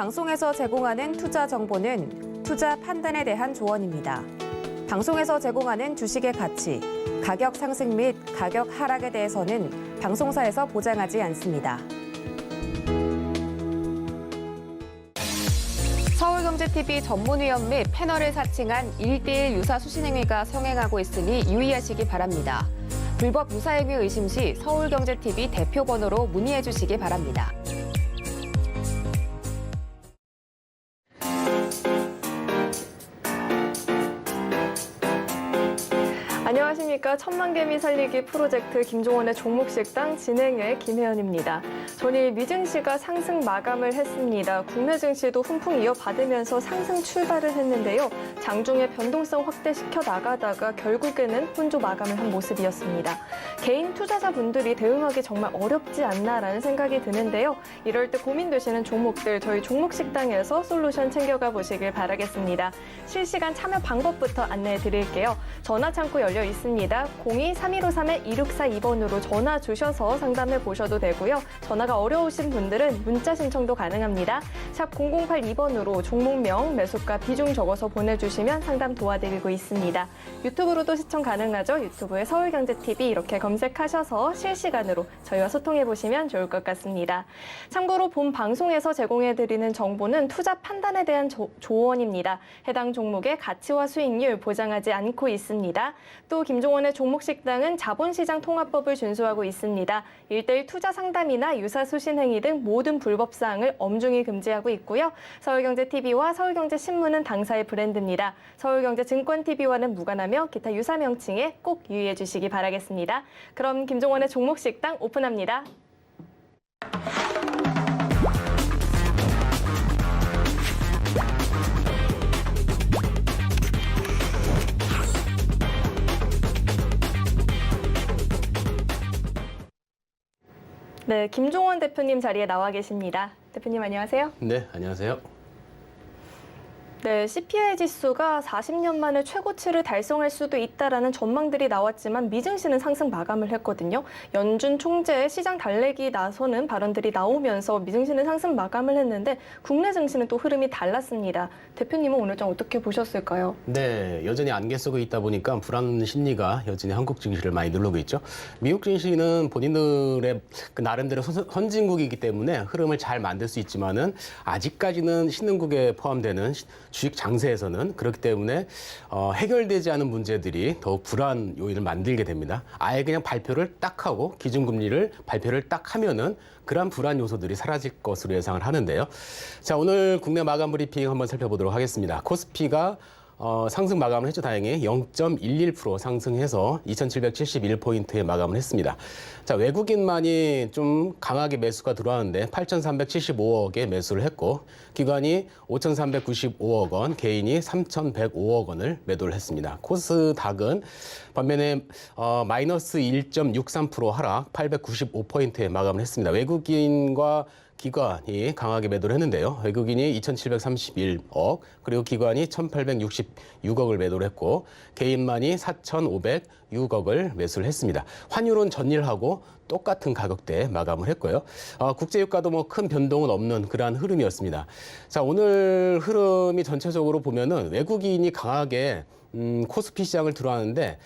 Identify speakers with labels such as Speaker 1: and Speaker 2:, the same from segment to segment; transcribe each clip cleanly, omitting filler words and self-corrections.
Speaker 1: 방송에서 제공하는 투자 정보는 투자 판단에 대한 조언입니다. 방송에서 제공하는 주식의 가치, 가격 상승 및 가격 하락에 대해서는 방송사에서 보장하지 않습니다. 서울경제TV 전문위원 및 패널을 사칭한 1:1 유사 수신행위가 성행하고 있으니 유의하시기 바랍니다. 불법 유사행위 의심 시 서울경제TV 대표번호로 문의해 주시기 바랍니다.
Speaker 2: 안녕하십니까. 천만개미 살리기 프로젝트 김종원의 종목식당 진행의 김혜연입니다. 전일 미증시가 상승 마감을 했습니다. 국내 증시도 훈풍 이어받으면서 상승 출발을 했는데요. 장중에 변동성 확대시켜 나가다가 결국에는 혼조 마감을 한 모습이었습니다. 개인 투자자분들이 대응하기 정말 어렵지 않나라는 생각이 드는데요. 이럴 때 고민되시는 종목들 저희 종목식당에서 솔루션 챙겨가 보시길 바라겠습니다. 실시간 참여 방법부터 안내해 드릴게요. 전화창구 열려 있습니다. 02-3153-2642번으로 전화 주셔서 상담해 보셔도 되고요. 전화가 어려우신 분들은 문자 신청도 가능합니다. 샵 0082번으로 종목명, 매수가, 비중 적어서 보내주시면 상담 도와드리고 있습니다. 유튜브로도 시청 가능하죠. 유튜브에 서울경제TV 이렇게 검색하셔서 실시간으로 저희와 소통해 보시면 좋을 것 같습니다. 참고로 본 방송에서 제공해드리는 정보는 투자 판단에 대한 조언입니다. 해당 종목의 가치와 수익률 보장하지 않고 있습니다. 또 김종원의 종목식당은 자본시장 통합법을 준수하고 있습니다. 1:1 투자 상담이나 유사 수신 행위 등 모든 불법 사항을 엄중히 금지하고 있고요. 서울경제TV와 서울경제신문은 당사의 브랜드입니다. 서울경제증권TV와는 무관하며 기타 유사 명칭에 꼭 유의해 주시기 바라겠습니다. 그럼 김종원의 종목식당 오픈합니다. 네, 김종원 대표님 자리에 나와 계십니다. 대표님 안녕하세요.
Speaker 3: 네, 안녕하세요.
Speaker 2: 네, CPI 지수가 40년 만에 최고치를 달성할 수도 있다라는 전망들이 나왔지만 미증시는 상승 마감을 했거든요. 연준 총재의 시장 달래기 나서는 발언들이 나오면서 미증시는 상승 마감을 했는데 국내 증시는 또 흐름이 달랐습니다. 대표님은 오늘 좀 어떻게 보셨을까요?
Speaker 3: 네, 여전히 안개 속에 있다 보니까 불안 심리가 여전히 한국 증시를 많이 누르고 있죠. 미국 증시는 본인들의 그 나름대로 선진국이기 때문에 흐름을 잘 만들 수 있지만은 아직까지는 신흥국에 포함되는 주식 장세에서는 그렇기 때문에 해결되지 않은 문제들이 더욱 불안 요인을 만들게 됩니다. 아예 그냥 발표를 딱 하고 기준금리를 발표를 딱 하면은 그러한 불안 요소들이 사라질 것으로 예상을 하는데요. 자, 오늘 국내 마감 브리핑 한번 살펴보도록 하겠습니다. 코스피가 상승 마감을 했죠. 다행히 0.11% 상승해서 2,771포인트에 마감을 했습니다. 자, 외국인만이 좀 강하게 매수가 들어왔는데 8,375억에 매수를 했고 기관이 5,395억 원, 개인이 3,105억 원을 매도를 했습니다. 코스닥은 반면에 마이너스 1.63% 하락 895포인트에 마감을 했습니다. 외국인과 기관이 강하게 매도를 했는데요. 외국인이 2,731억, 그리고 기관이 1,866억을 매도를 했고 개인만이 4,506억을 매수를 했습니다. 환율은 전일하고 똑같은 가격대에 마감을 했고요. 국제유가도 뭐 큰 변동은 없는 그러한 흐름이었습니다. 자, 오늘 흐름이 전체적으로 보면은 외국인이 강하게 코스피 시장을 들어왔는데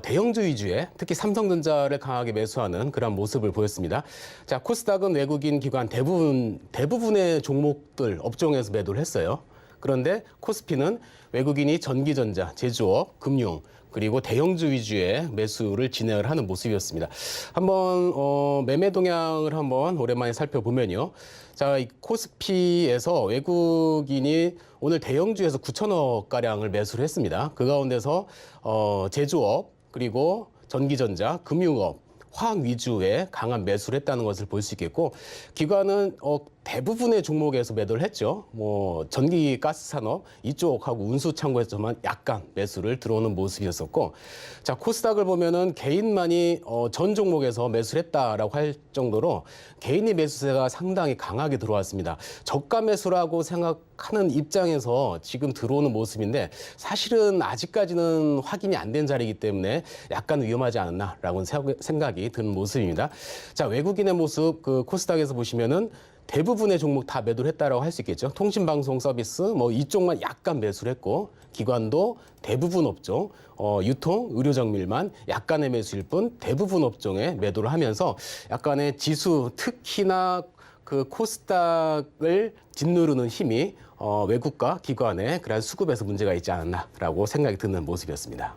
Speaker 3: 대형주 위주의 특히 삼성전자를 강하게 매수하는 그런 모습을 보였습니다. 자, 코스닥은 외국인 기관 대부분의 종목들 업종에서 매도를 했어요. 그런데 코스피는 외국인이 전기전자, 제조업, 금융 그리고 대형주 위주의 매수를 진행을 하는 모습이었습니다. 한번 매매 동향을 한번 오랜만에 살펴보면요. 자, 이 코스피에서 외국인이 오늘 대형주에서 9천억 가량을 매수를 했습니다. 그 가운데서 제조업 그리고 전기전자, 금융업, 화학 위주의 강한 매수를 했다는 것을 볼 수 있겠고 기관은 대부분의 종목에서 매도를 했죠. 뭐 전기 가스 산업 이쪽하고 운수 창고에서만 약간 매수를 들어오는 모습이었었고 자, 코스닥을 보면은 개인만이 전 종목에서 매수를 했다라고 할 정도로 개인의 매수세가 상당히 강하게 들어왔습니다. 저가 매수라고 생각하는 입장에서 지금 들어오는 모습인데 사실은 아직까지는 확인이 안 된 자리이기 때문에 약간 위험하지 않나라고 생각이 드는 모습입니다. 자, 외국인의 모습 그 코스닥에서 보시면은 대부분의 종목 다 매도를 했다라고 할 수 있겠죠. 통신방송 서비스 뭐 이쪽만 약간 매수를 했고 기관도 대부분 업종, 유통, 의료정밀만 약간의 매수일 뿐 대부분 업종에 매도를 하면서 약간의 지수 특히나 그 코스닥을 짓누르는 힘이 외국과 기관의 그런 수급에서 문제가 있지 않았나라고 생각이 드는 모습이었습니다.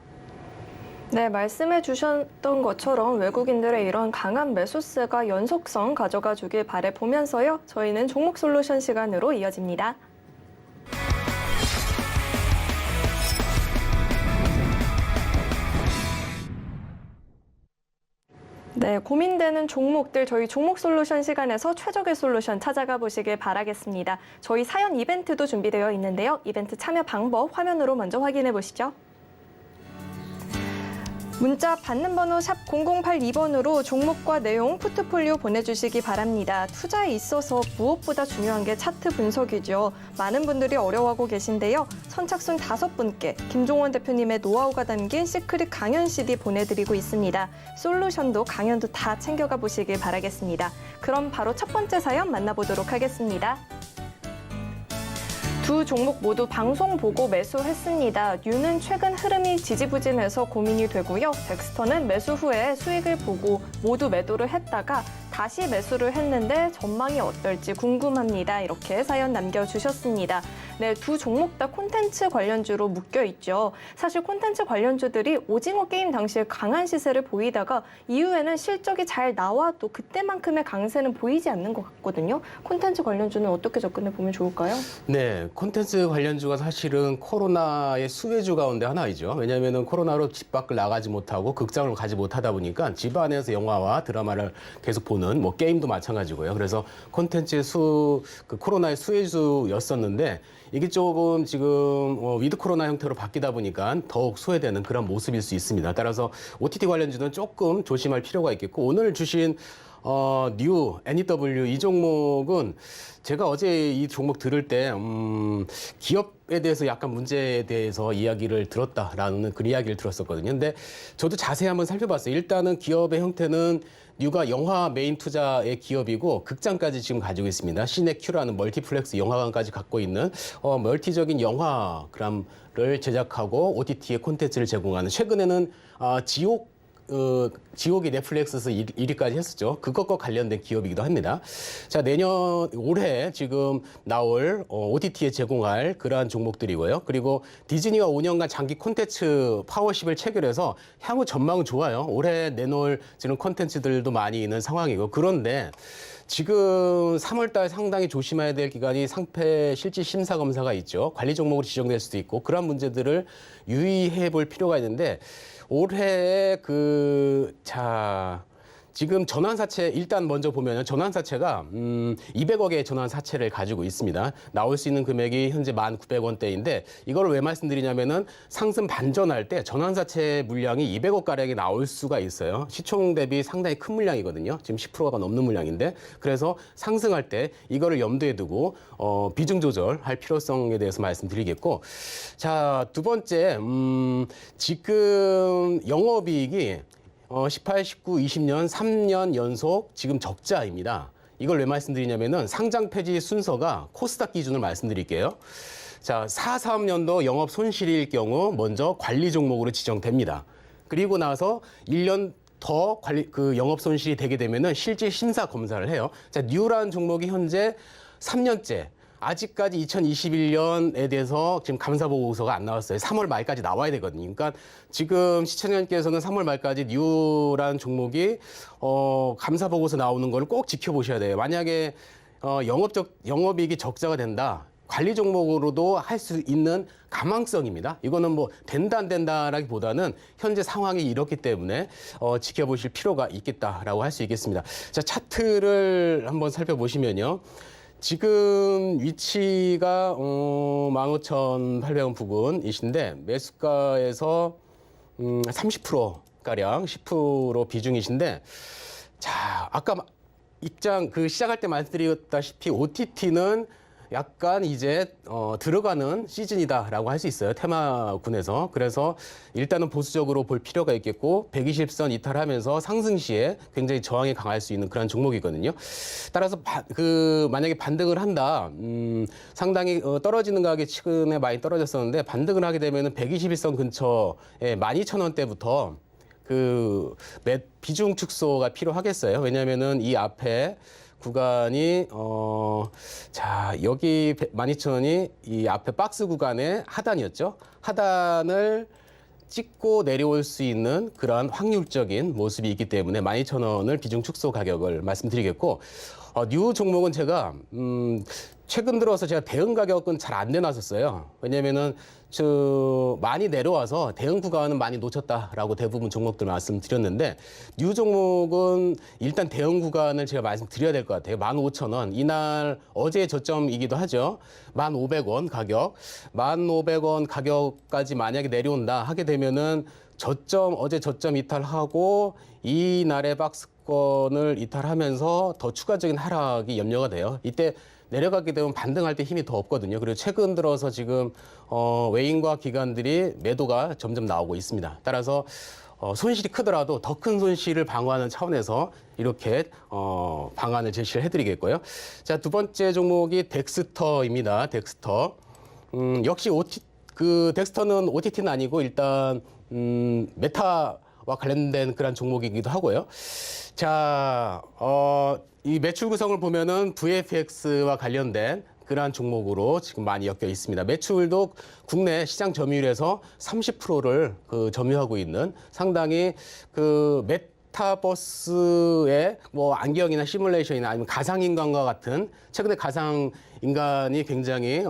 Speaker 2: 네, 말씀해 주셨던 것처럼 외국인들의 이런 강한 매수세가 연속성 가져가 주길 바라보면서요. 저희는 종목 솔루션 시간으로 이어집니다. 네, 고민되는 종목들 저희 종목 솔루션 시간에서 최적의 솔루션 찾아가 보시길 바라겠습니다. 저희 사연 이벤트도 준비되어 있는데요. 이벤트 참여 방법 화면으로 먼저 확인해 보시죠. 문자 받는 번호 샵 0082번으로 종목과 내용, 포트폴리오 보내주시기 바랍니다. 투자에 있어서 무엇보다 중요한 게 차트 분석이죠. 많은 분들이 어려워하고 계신데요. 선착순 5분께 김종원 대표님의 노하우가 담긴 시크릿 강연 CD 보내드리고 있습니다. 솔루션도 강연도 다 챙겨가 보시길 바라겠습니다. 그럼 바로 첫 번째 사연 만나보도록 하겠습니다. 두 종목 모두 방송 보고 매수했습니다. 뉴는 최근 흐름이 지지부진해서 고민이 되고요. 덱스터는 매수 후에 수익을 보고 모두 매도를 했다가 다시 매수를 했는데 전망이 어떨지 궁금합니다. 이렇게 사연 남겨주셨습니다. 네, 두 종목 다 콘텐츠 관련주로 묶여 있죠. 사실 콘텐츠 관련주들이 오징어 게임 당시에 강한 시세를 보이다가 이후에는 실적이 잘 나와도 그때만큼의 강세는 보이지 않는 것 같거든요. 콘텐츠 관련주는 어떻게 접근해 보면 좋을까요?
Speaker 3: 네, 콘텐츠 관련주가 사실은 코로나의 수혜주 가운데 하나이죠. 왜냐하면 코로나로 집 밖을 나가지 못하고 극장을 가지 못하다 보니까 집 안에서 영화와 드라마를 계속 보는 뭐 게임도 마찬가지고요. 그래서 콘텐츠 그 코로나의 수혜주였었는데 이게 조금 지금 위드 코로나 형태로 바뀌다 보니까 더욱 소외되는 그런 모습일 수 있습니다. 따라서 OTT 관련주는 조금 조심할 필요가 있겠고 오늘 주신 뉴 NEW 이 종목은 제가 어제 이 종목 들을 때 기업에 대해서 약간 문제에 대해서 이야기를 들었다라는 그 이야기를 들었었거든요. 근데 저도 자세히 한번 살펴봤어요. 일단은 기업의 형태는 뉴가 영화 메인 투자의 기업이고 극장까지 지금 가지고 있습니다. 시네큐라는 멀티플렉스 영화관까지 갖고 있는 멀티적인 영화를 제작하고 OTT의 콘텐츠를 제공하는 최근에는 지옥이 넷플릭스에서 1위까지 했었죠. 그것과 관련된 기업이기도 합니다. 자, 올해 지금 나올 OTT에 제공할 그러한 종목들이고요. 그리고 디즈니와 5년간 장기 콘텐츠 파워십을 체결해서 향후 전망은 좋아요. 올해 내놓을 지금 콘텐츠들도 많이 있는 상황이고. 그런데 지금 3월달 상당히 조심해야 될 기간이 상패 실질 심사 검사가 있죠. 관리 종목으로 지정될 수도 있고 그런 문제들을 유의해 볼 필요가 있는데 올해 지금 전환사채 일단 먼저 보면 전환사채가 200억의 전환사채를 가지고 있습니다. 나올 수 있는 금액이 현재 1,900원대인데 이걸 왜 말씀드리냐면은 상승 반전할 때 전환사채 물량이 200억 가량이 나올 수가 있어요. 시총 대비 상당히 큰 물량이거든요. 지금 10%가 넘는 물량인데 그래서 상승할 때 이거를 염두에 두고 비중 조절할 필요성에 대해서 말씀드리겠고 자, 두 번째 지금 영업이익이 18, 19, 20년 3년 연속 지금 적자입니다. 이걸 왜 말씀드리냐면은 상장 폐지 순서가 코스닥 기준을 말씀드릴게요. 자, 4사업년도 영업 손실일 경우 먼저 관리 종목으로 지정됩니다. 그리고 나서 1년 더 영업 손실이 되게 되면은 실질 심사 검사를 해요. 자, 뉴라는 종목이 현재 3년째 아직까지 2021년에 대해서 지금 감사보고서가 안 나왔어요. 3월 말까지 나와야 되거든요. 그러니까 지금 시청자님께서는 3월 말까지 뉴라는 종목이 감사보고서 나오는 걸 꼭 지켜보셔야 돼요. 만약에 영업이익이 적자가 된다. 관리 종목으로도 할 수 있는 가망성입니다. 이거는 뭐 된다 안 된다라기보다는 현재 상황이 이렇기 때문에 지켜보실 필요가 있겠다라고 할 수 있겠습니다. 자, 차트를 한번 살펴보시면요. 지금 위치가 15,800원 부근이신데 매수가에서 30%가량 10% 비중이신데 자, 아까 시작할 때 말씀드렸다시피 OTT는 약간 이제 들어가는 시즌이다라고 할 수 있어요. 테마군에서. 그래서 일단은 보수적으로 볼 필요가 있겠고 120선 이탈하면서 상승 시에 굉장히 저항이 강할 수 있는 그런 종목이거든요. 따라서 만약에 반등을 한다. 상당히 떨어지는 가격이 최근에 많이 떨어졌었는데 반등을 하게 되면은 121선 근처에 12,000원대부터 비중 축소가 필요하겠어요. 왜냐하면은 이 앞에 구간이 자 여기 12,000원이 이 앞에 박스 구간의 하단이었죠. 하단을 찍고 내려올 수 있는 그러한 확률적인 모습이 있기 때문에 12,000원을 비중 축소 가격을 말씀드리겠고 뉴 종목은 제가 최근 들어서 제가 대응 가격은 잘 안 내놨었어요. 왜냐면은 많이 내려와서 대응 구간은 많이 놓쳤다라고 대부분 종목들 말씀드렸는데 뉴 종목은 일단 대응 구간을 제가 말씀드려야 될 것 같아요. 15,000원. 이날 어제의 저점이기도 하죠. 1,500원 가격. 1,500원 가격까지 만약에 내려온다 하게 되면은 어제 저점 이탈하고 이날의 박스권을 이탈하면서 더 추가적인 하락이 염려가 돼요. 이때 내려가게 되면 반등할 때 힘이 더 없거든요. 그리고 최근 들어서 지금 외인과 기관들이 매도가 점점 나오고 있습니다. 따라서 손실이 크더라도 더 큰 손실을 방어하는 차원에서 이렇게 방안을 제시를 해드리겠고요. 자, 두 번째 종목이 덱스터입니다. 덱스터. 역시 덱스터는 OTT는 아니고 일단 메타와 관련된 그런 종목이기도 하고요. 자, 이 매출 구성을 보면은 VFX와 관련된 그러한 종목으로 지금 많이 엮여 있습니다. 매출도 국내 시장 점유율에서 30%를 점유하고 있는 상당히 메타버스의 뭐 안경이나 시뮬레이션이나 아니면 가상인간과 같은 최근에 가상인간이 굉장히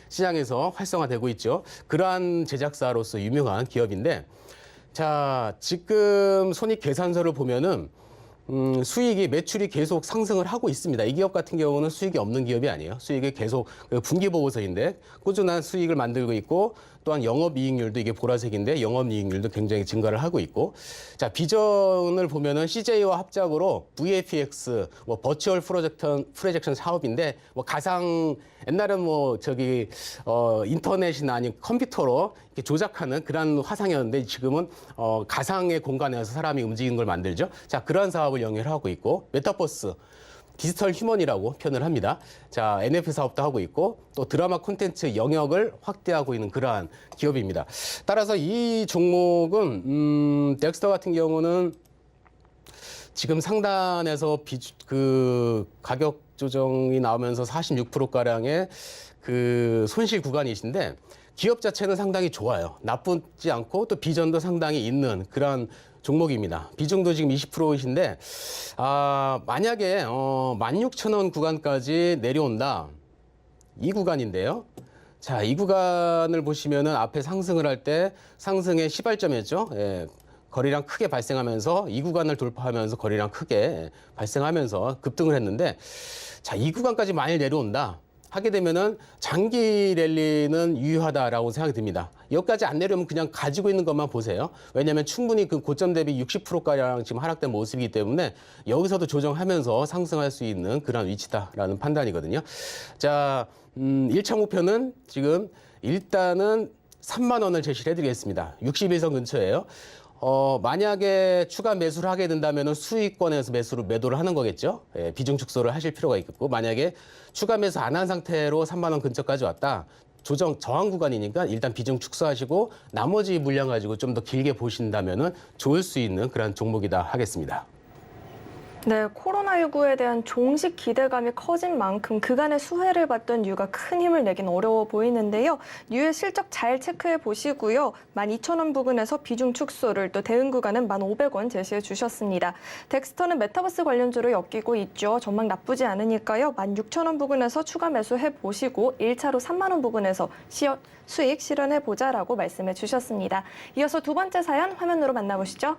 Speaker 3: 시장에서 활성화되고 있죠. 그러한 제작사로서 유명한 기업인데 자, 지금 손익계산서를 보면은 매출이 계속 상승을 하고 있습니다. 이 기업 같은 경우는 수익이 없는 기업이 아니에요. 수익이 계속 분기보고서인데 꾸준한 수익을 만들고 있고 또한 영업이익률도 이게 보라색인데 영업이익률도 굉장히 증가를 하고 있고 자 비전을 보면은 CJ와 합작으로 VFX 뭐 버추얼 프로젝션 사업인데 뭐 가상 옛날엔 인터넷이나 아니면 컴퓨터로 이렇게 조작하는 그런 화상이었는데 지금은 가상의 공간에서 사람이 움직이는 걸 만들죠. 자 그런 사업을 영위하고 있고 메타버스 디지털 휴먼이라고 표현을 합니다. 자, NFT 사업도 하고 있고 또 드라마 콘텐츠 영역을 확대하고 있는 그러한 기업입니다. 따라서 이 종목은 덱스터 같은 경우는 지금 상단에서 가격 조정이 나오면서 46%가량의 손실 구간이신데 기업 자체는 상당히 좋아요. 나쁘지 않고 또 비전도 상당히 있는 그런 종목입니다. 비중도 지금 20%이신데 만약에 16,000원 구간까지 내려온다. 이 구간인데요. 자, 이 구간을 보시면은 앞에 상승을 할 때 상승의 시발점이었죠. 예, 거래량 크게 발생하면서 이 구간을 돌파하면서 거래량 크게 발생하면서 급등을 했는데 자, 이 구간까지 많이 내려온다. 하게 되면은 장기 랠리는 유효하다라고 생각이 듭니다. 여기까지 안 내려오면 그냥 가지고 있는 것만 보세요. 왜냐하면 충분히 그 고점 대비 60%가량 지금 하락된 모습이기 때문에 여기서도 조정하면서 상승할 수 있는 그런 위치다라는 판단이거든요. 자, 1차 목표는 지금 일단은 3만 원을 제시를 해드리겠습니다. 61선 근처예요. 만약에 추가 매수를 하게 된다면 수익권에서 매도를 하는 거겠죠. 예, 비중 축소를 하실 필요가 있겠고 만약에 추가 매수 안 한 상태로 3만 원 근처까지 왔다. 저항 구간이니까 일단 비중 축소하시고 나머지 물량 가지고 좀 더 길게 보신다면은 좋을 수 있는 그런 종목이다 하겠습니다.
Speaker 2: 네, 코로나19에 대한 종식 기대감이 커진 만큼 그간의 수혜를 봤던 뉴가 큰 힘을 내긴 어려워 보이는데요. 뉴의 실적 잘 체크해 보시고요. 12,000원 부근에서 비중 축소를 또 대응 구간은 1,500원 제시해 주셨습니다. 덱스터는 메타버스 관련주로 엮이고 있죠. 전망 나쁘지 않으니까요. 16,000원 부근에서 추가 매수해 보시고 1차로 3만 원 부근에서 수익 실현해 보자라고 말씀해 주셨습니다. 이어서 두 번째 사연 화면으로 만나보시죠.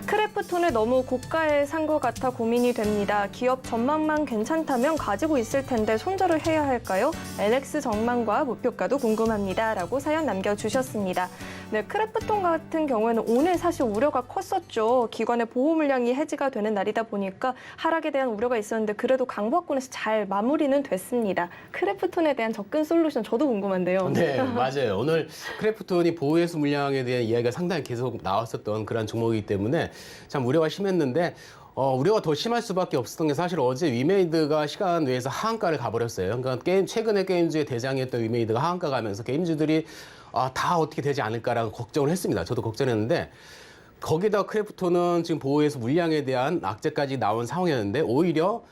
Speaker 2: 크래프톤을 너무 고가에 산 것 같아 고민이 됩니다. 기업 전망만 괜찮다면 가지고 있을 텐데 손절을 해야 할까요? LX 전망과 목표가도 궁금합니다. 라고 사연 남겨주셨습니다. 네, 크래프톤 같은 경우에는 오늘 사실 우려가 컸었죠. 기관의 보호 물량이 해지가 되는 날이다 보니까 하락에 대한 우려가 있었는데 그래도 강보합권에서 잘 마무리는 됐습니다. 크래프톤에 대한 접근 솔루션 저도 궁금한데요.
Speaker 3: 네, 맞아요. 오늘 크래프톤이 보호해수 물량에 대한 이야기가 상당히 계속 나왔었던 그런 종목이기 때문에 참 우려가 심했는데 우려가 더 심할 수밖에 없었던 게 사실 어제 위메이드가 시간 외에서 하한가를 가버렸어요. 그러니까 최근에 게임주의 대장이었던 위메이드가 하한가 가면서 게임주들이 다 어떻게 되지 않을까라는 걱정을 했습니다. 저도 걱정했는데 거기다 크래프톤은 지금 보호해수 물량에 대한 악재까지 나온 상황이었는데 오히려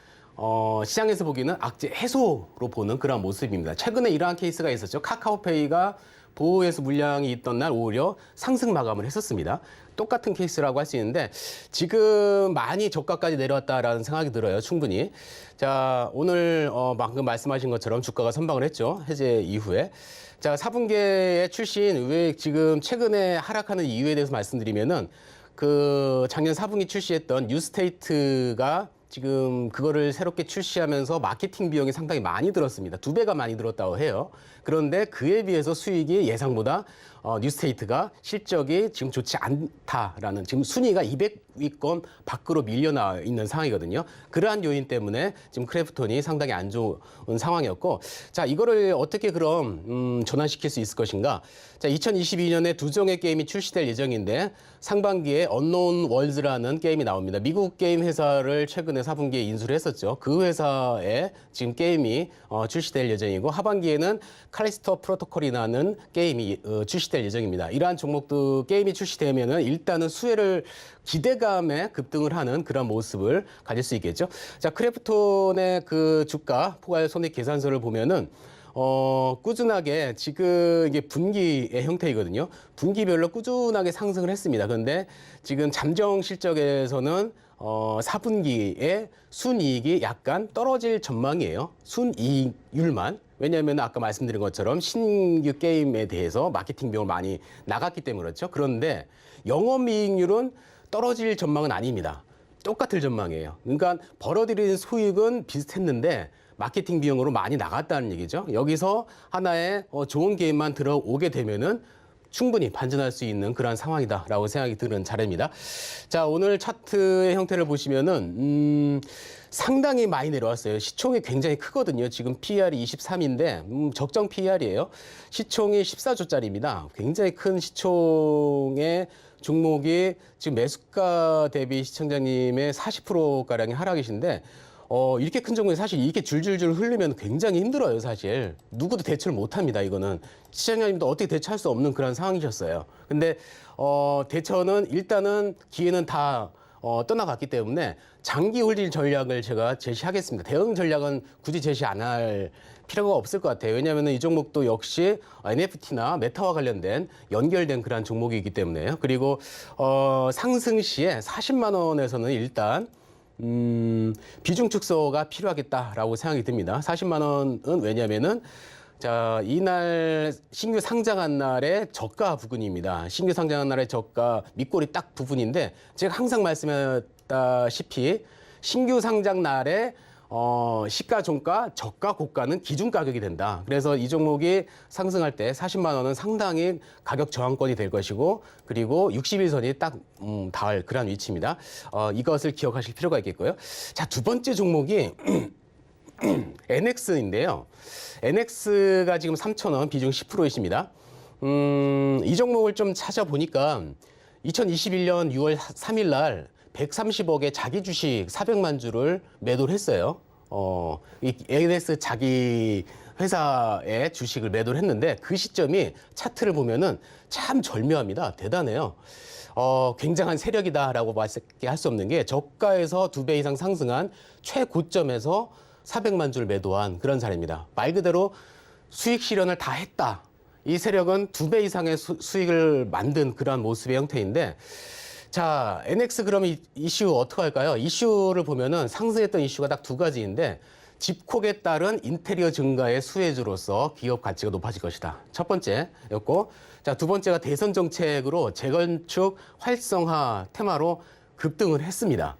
Speaker 3: 시장에서 보기에는 악재 해소로 보는 그런 모습입니다. 최근에 이러한 케이스가 있었죠. 카카오페이가 보호해수 물량이 있던 날 오히려 상승 마감을 했었습니다. 똑같은 케이스라고 할 수 있는데 지금 많이 저가까지 내려왔다라는 생각이 들어요. 충분히. 자, 오늘 방금 말씀하신 것처럼 주가가 선방을 했죠. 해제 이후에. 자, 4분기에 출시인 왜 지금 최근에 하락하는 이유에 대해서 말씀드리면은 그 작년 4분기 출시했던 뉴스테이트가 지금 그거를 새롭게 출시하면서 마케팅 비용이 상당히 많이 들었습니다. 2배가 많이 들었다고 해요. 그런데 그에 비해서 수익이 예상보다 뉴스테이트가 실적이 지금 좋지 않다라는 지금 순위가 200위권 밖으로 밀려나 있는 상황이거든요. 그러한 요인 때문에 지금 크래프톤이 상당히 안 좋은 상황이었고 자 이거를 어떻게 그럼 전환시킬 수 있을 것인가. 자 2022년에 2종의 게임이 출시될 예정인데 상반기에 언노운 월즈라는 게임이 나옵니다. 미국 게임 회사를 최근에 4분기에 인수를 했었죠. 그 회사에 지금 게임이 출시될 예정이고 하반기에는 칼리스토 프로토콜이라는 게임이 출시될 예정입니다. 이러한 종목도 게임이 출시되면은 일단은 수혜를 기대감에 급등을 하는 그런 모습을 가질 수 있겠죠. 자, 크래프톤의 그 주가 포괄 손익 계산서를 보면은 꾸준하게 지금 이게 분기의 형태이거든요. 분기별로 꾸준하게 상승을 했습니다. 그런데 지금 잠정 실적에서는 4분기에 순이익이 약간 떨어질 전망이에요. 순이익률만. 왜냐하면 아까 말씀드린 것처럼 신규 게임에 대해서 마케팅 비용을 많이 나갔기 때문에 그렇죠. 그런데 영업이익률은 떨어질 전망은 아닙니다. 똑같을 전망이에요. 그러니까 벌어들인 수익은 비슷했는데 마케팅 비용으로 많이 나갔다는 얘기죠. 여기서 하나의 좋은 게임만 들어오게 되면은 충분히 반전할 수 있는 그런 상황이다라고 생각이 드는 자료입니다. 자, 오늘 차트의 형태를 보시면은 상당히 많이 내려왔어요. 시총이 굉장히 크거든요. 지금 PER이 23인데 적정 PER이에요. 시총이 14조짜리입니다. 굉장히 큰 시총의 종목이 지금 매수가 대비 시청자님의 40%가량이 하락이신데 이렇게 큰 종목이 사실 이렇게 줄줄줄 흐르면 굉장히 힘들어요, 사실. 누구도 대처를 못 합니다, 이거는. 시장님도 어떻게 대처할 수 없는 그런 상황이셨어요. 근데, 대처는 일단은 기회는 다, 떠나갔기 때문에 장기 홀딩 전략을 제가 제시하겠습니다. 대응 전략은 굳이 제시 안 할 필요가 없을 것 같아요. 왜냐하면 이 종목도 역시 NFT나 메타와 관련된 연결된 그런 종목이기 때문에요. 그리고, 상승 시에 40만 원에서는 일단 비중 축소가 필요하겠다라고 생각이 듭니다. 40만 원은 왜냐면은 자, 이날 신규 상장한 날의 저가 부분입니다. 신규 상장한 날의 저가 밑꼬리 딱 부분인데 제가 항상 말씀했다시피 신규 상장 날에 시가, 종가, 저가, 고가는 기준 가격이 된다. 그래서 이 종목이 상승할 때 40만 원은 상당히 가격 저항권이 될 것이고 그리고 60일선이 딱 닿을 그런 위치입니다. 이것을 기억하실 필요가 있겠고요. 자, 두 번째 종목이 NX인데요. NX가 지금 3,000원, 비중 10%이십니다. 이 종목을 좀 찾아보니까 2021년 6월 3일 날 130억의 자기 주식 400만 주를 매도를 했어요. 이 NX 자기 회사의 주식을 매도를 했는데 그 시점이 차트를 보면은 참 절묘합니다. 대단해요. 굉장한 세력이다라고 밖에 할 수 없는 게 저가에서 2배 이상 상승한 최고점에서 400만 주를 매도한 그런 사례입니다. 말 그대로 수익 실현을 다 했다. 이 세력은 2배 이상의 수익을 만든 그런 모습의 형태인데 자, NX 그러면 이슈 어떻게 할까요? 이슈를 보면은 상승했던 이슈가 딱 두 가지인데 집콕에 따른 인테리어 증가의 수혜주로서 기업 가치가 높아질 것이다. 첫 번째였고 자, 두 번째가 대선 정책으로 재건축 활성화 테마로 급등을 했습니다.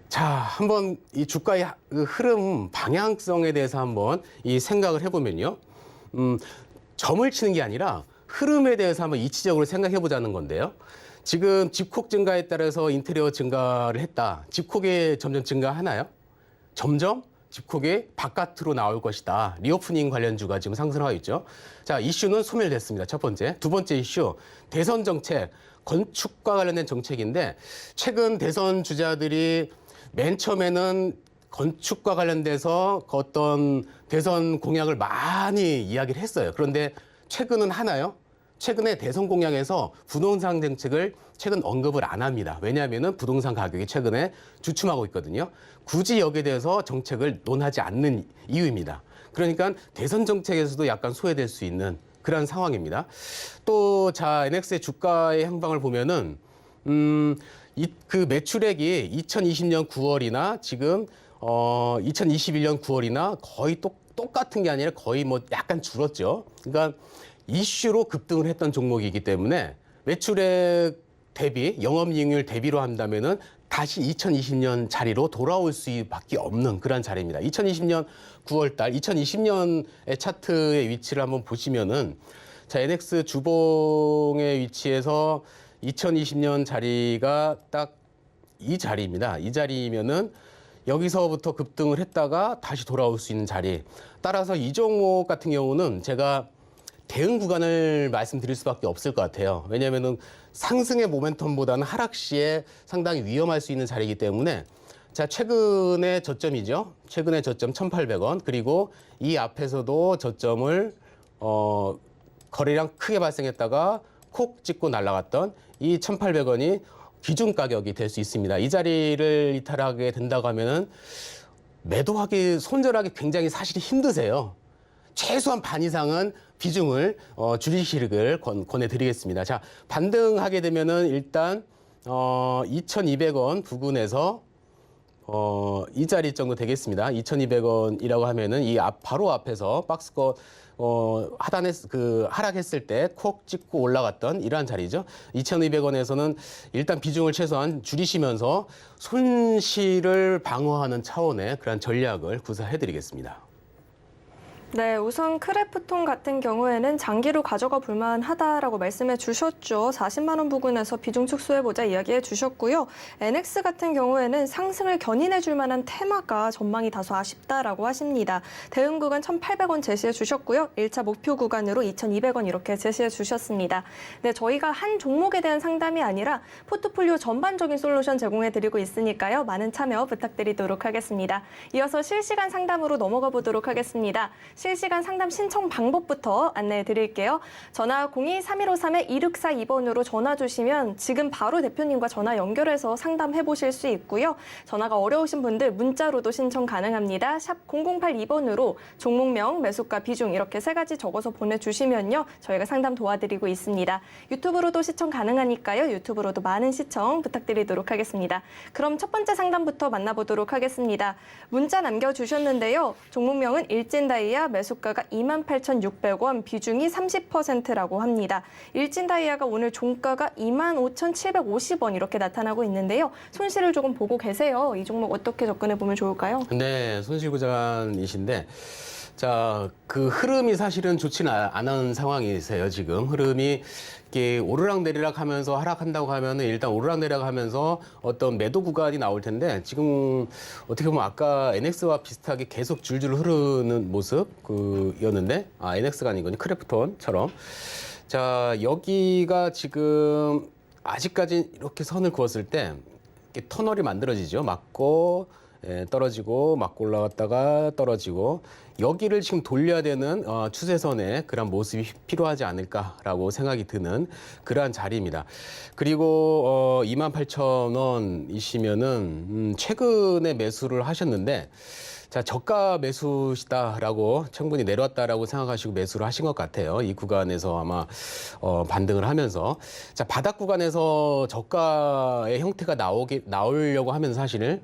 Speaker 3: 자, 한번 이 주가의 흐름 방향성에 대해서 한번 이 생각을 해보면요. 점을 치는 게 아니라 흐름에 대해서 한번 이치적으로 생각해 보자는 건데요. 지금 집콕 증가에 따라서 인테리어 증가를 했다. 집콕이 점점 증가하나요? 점점 집콕이 바깥으로 나올 것이다. 리오프닝 관련주가 지금 상승하고 있죠. 자, 이슈는 소멸됐습니다. 첫 번째. 두 번째 이슈, 대선 정책, 건축과 관련된 정책인데 최근 대선 주자들이 맨 처음에는 건축과 관련돼서 어떤 대선 공약을 많이 이야기를 했어요. 그런데 최근은 하나요? 최근에 대선 공약에서 부동산 정책을 최근 언급을 안 합니다. 왜냐하면 부동산 가격이 최근에 주춤하고 있거든요. 굳이 여기에 대해서 정책을 논하지 않는 이유입니다. 그러니까 대선 정책에서도 약간 소외될 수 있는 그런 상황입니다. 또 자, NX의 주가의 향방을 보면은 그 매출액이 2020년 9월이나 지금 2021년 9월이나 거의 똑같은 게 아니라 거의 뭐 약간 줄었죠. 그러니까 이슈로 급등을 했던 종목이기 때문에 매출액 대비 영업이익률 대비로 한다면은 다시 2020년 자리로 돌아올 수밖에 없는 그런 자리입니다. 2020년 9월 달 2020년의 차트의 위치를 한번 보시면은 자, NX 주봉의 위치에서 2020년 자리가 딱 이 자리입니다. 이 자리면은 여기서부터 급등을 했다가 다시 돌아올 수 있는 자리. 따라서 이 종목 같은 경우는 제가 대응 구간을 말씀드릴 수밖에 없을 것 같아요. 왜냐하면은 상승의 모멘텀보다는 하락 시에 상당히 위험할 수 있는 자리이기 때문에 자, 최근의 저점이죠. 최근의 저점 1,800원. 그리고 이 앞에서도 저점을 거래량 크게 발생했다가 콕 찍고 날아갔던 이 1,800원이 기준 가격이 될 수 있습니다. 이 자리를 이탈하게 된다고 하면은 매도하기 손절하기 굉장히 사실 힘드세요. 최소한 반 이상은 비중을 줄이시길 권해드리겠습니다. 자, 반등하게 되면은 일단 2,200원 부근에서 이 자리 정도 되겠습니다. 2,200원이라고 하면은 이 바로 앞에서 박스권 하단에 하락했을 때 콕 찍고 올라갔던 이러한 자리죠. 2,200원에서는 일단 비중을 최소한 줄이시면서 손실을 방어하는 차원의 그런 전략을 구사해드리겠습니다.
Speaker 2: 네, 우선 크래프톤 같은 경우에는 장기로 가져가 볼만하다라고 말씀해 주셨죠. 40만 원 부근에서 비중 축소해보자 이야기해 주셨고요. NX 같은 경우에는 상승을 견인해 줄 만한 테마가 전망이 다소 아쉽다라고 하십니다. 대응 구간 1,800원 제시해 주셨고요. 1차 목표 구간으로 2,200원 이렇게 제시해 주셨습니다. 네, 저희가 한 종목에 대한 상담이 아니라 포트폴리오 전반적인 솔루션 제공해 드리고 있으니까요. 많은 참여 부탁드리도록 하겠습니다. 이어서 실시간 상담으로 넘어가 보도록 하겠습니다. 실시간 상담 신청 방법부터 안내해 드릴게요. 전화 02-3153-2642번으로 전화 주시면 지금 바로 대표님과 전화 연결해서 상담해 보실 수 있고요. 전화가 어려우신 분들 문자로도 신청 가능합니다. 샵 0082번으로 종목명, 매수가, 비중 이렇게 세 가지 적어서 보내주시면요. 저희가 상담 도와드리고 있습니다. 유튜브로도 시청 가능하니까요. 유튜브로도 많은 시청 부탁드리도록 하겠습니다. 그럼 첫 번째 상담부터 만나보도록 하겠습니다. 문자 남겨주셨는데요. 종목명은 일진다이아, 매수가가 28,600원, 비중이 30%라고 합니다. 일진다이아가 오늘 종가가 25,750원 이렇게 나타나고 있는데요. 손실을 조금 보고 계세요. 이 종목 어떻게 접근해 보면 좋을까요?
Speaker 3: 네, 손실 구간이신데 자, 그 흐름이 사실은 좋지는 않은 상황이세요, 지금. 흐름이 이렇게 오르락내리락 하면서 하락한다고 하면은 일단 오르락내리락 하면서 어떤 매도 구간이 나올 텐데 지금 어떻게 보면 아까 NX와 비슷하게 계속 줄줄 흐르는 모습 였는데 NX가 아니군요. 크래프톤처럼. 자, 여기가 지금 아직까지 이렇게 선을 그었을 때 이렇게 터널이 만들어지죠. 맞고 떨어지고 맞고 올라갔다가 떨어지고 여기를 지금 돌려야 되는 추세선의 그런 모습이 필요하지 않을까라고 생각이 드는 그러한 자리입니다. 그리고 28,000원이시면은 최근에 매수를 하셨는데 자, 저가 매수시다라고 충분히 내려왔다라고 생각하시고 매수를 하신 것 같아요. 이 구간에서 아마 반등을 하면서 자, 바닥 구간에서 저가의 형태가 나오려고 하면 사실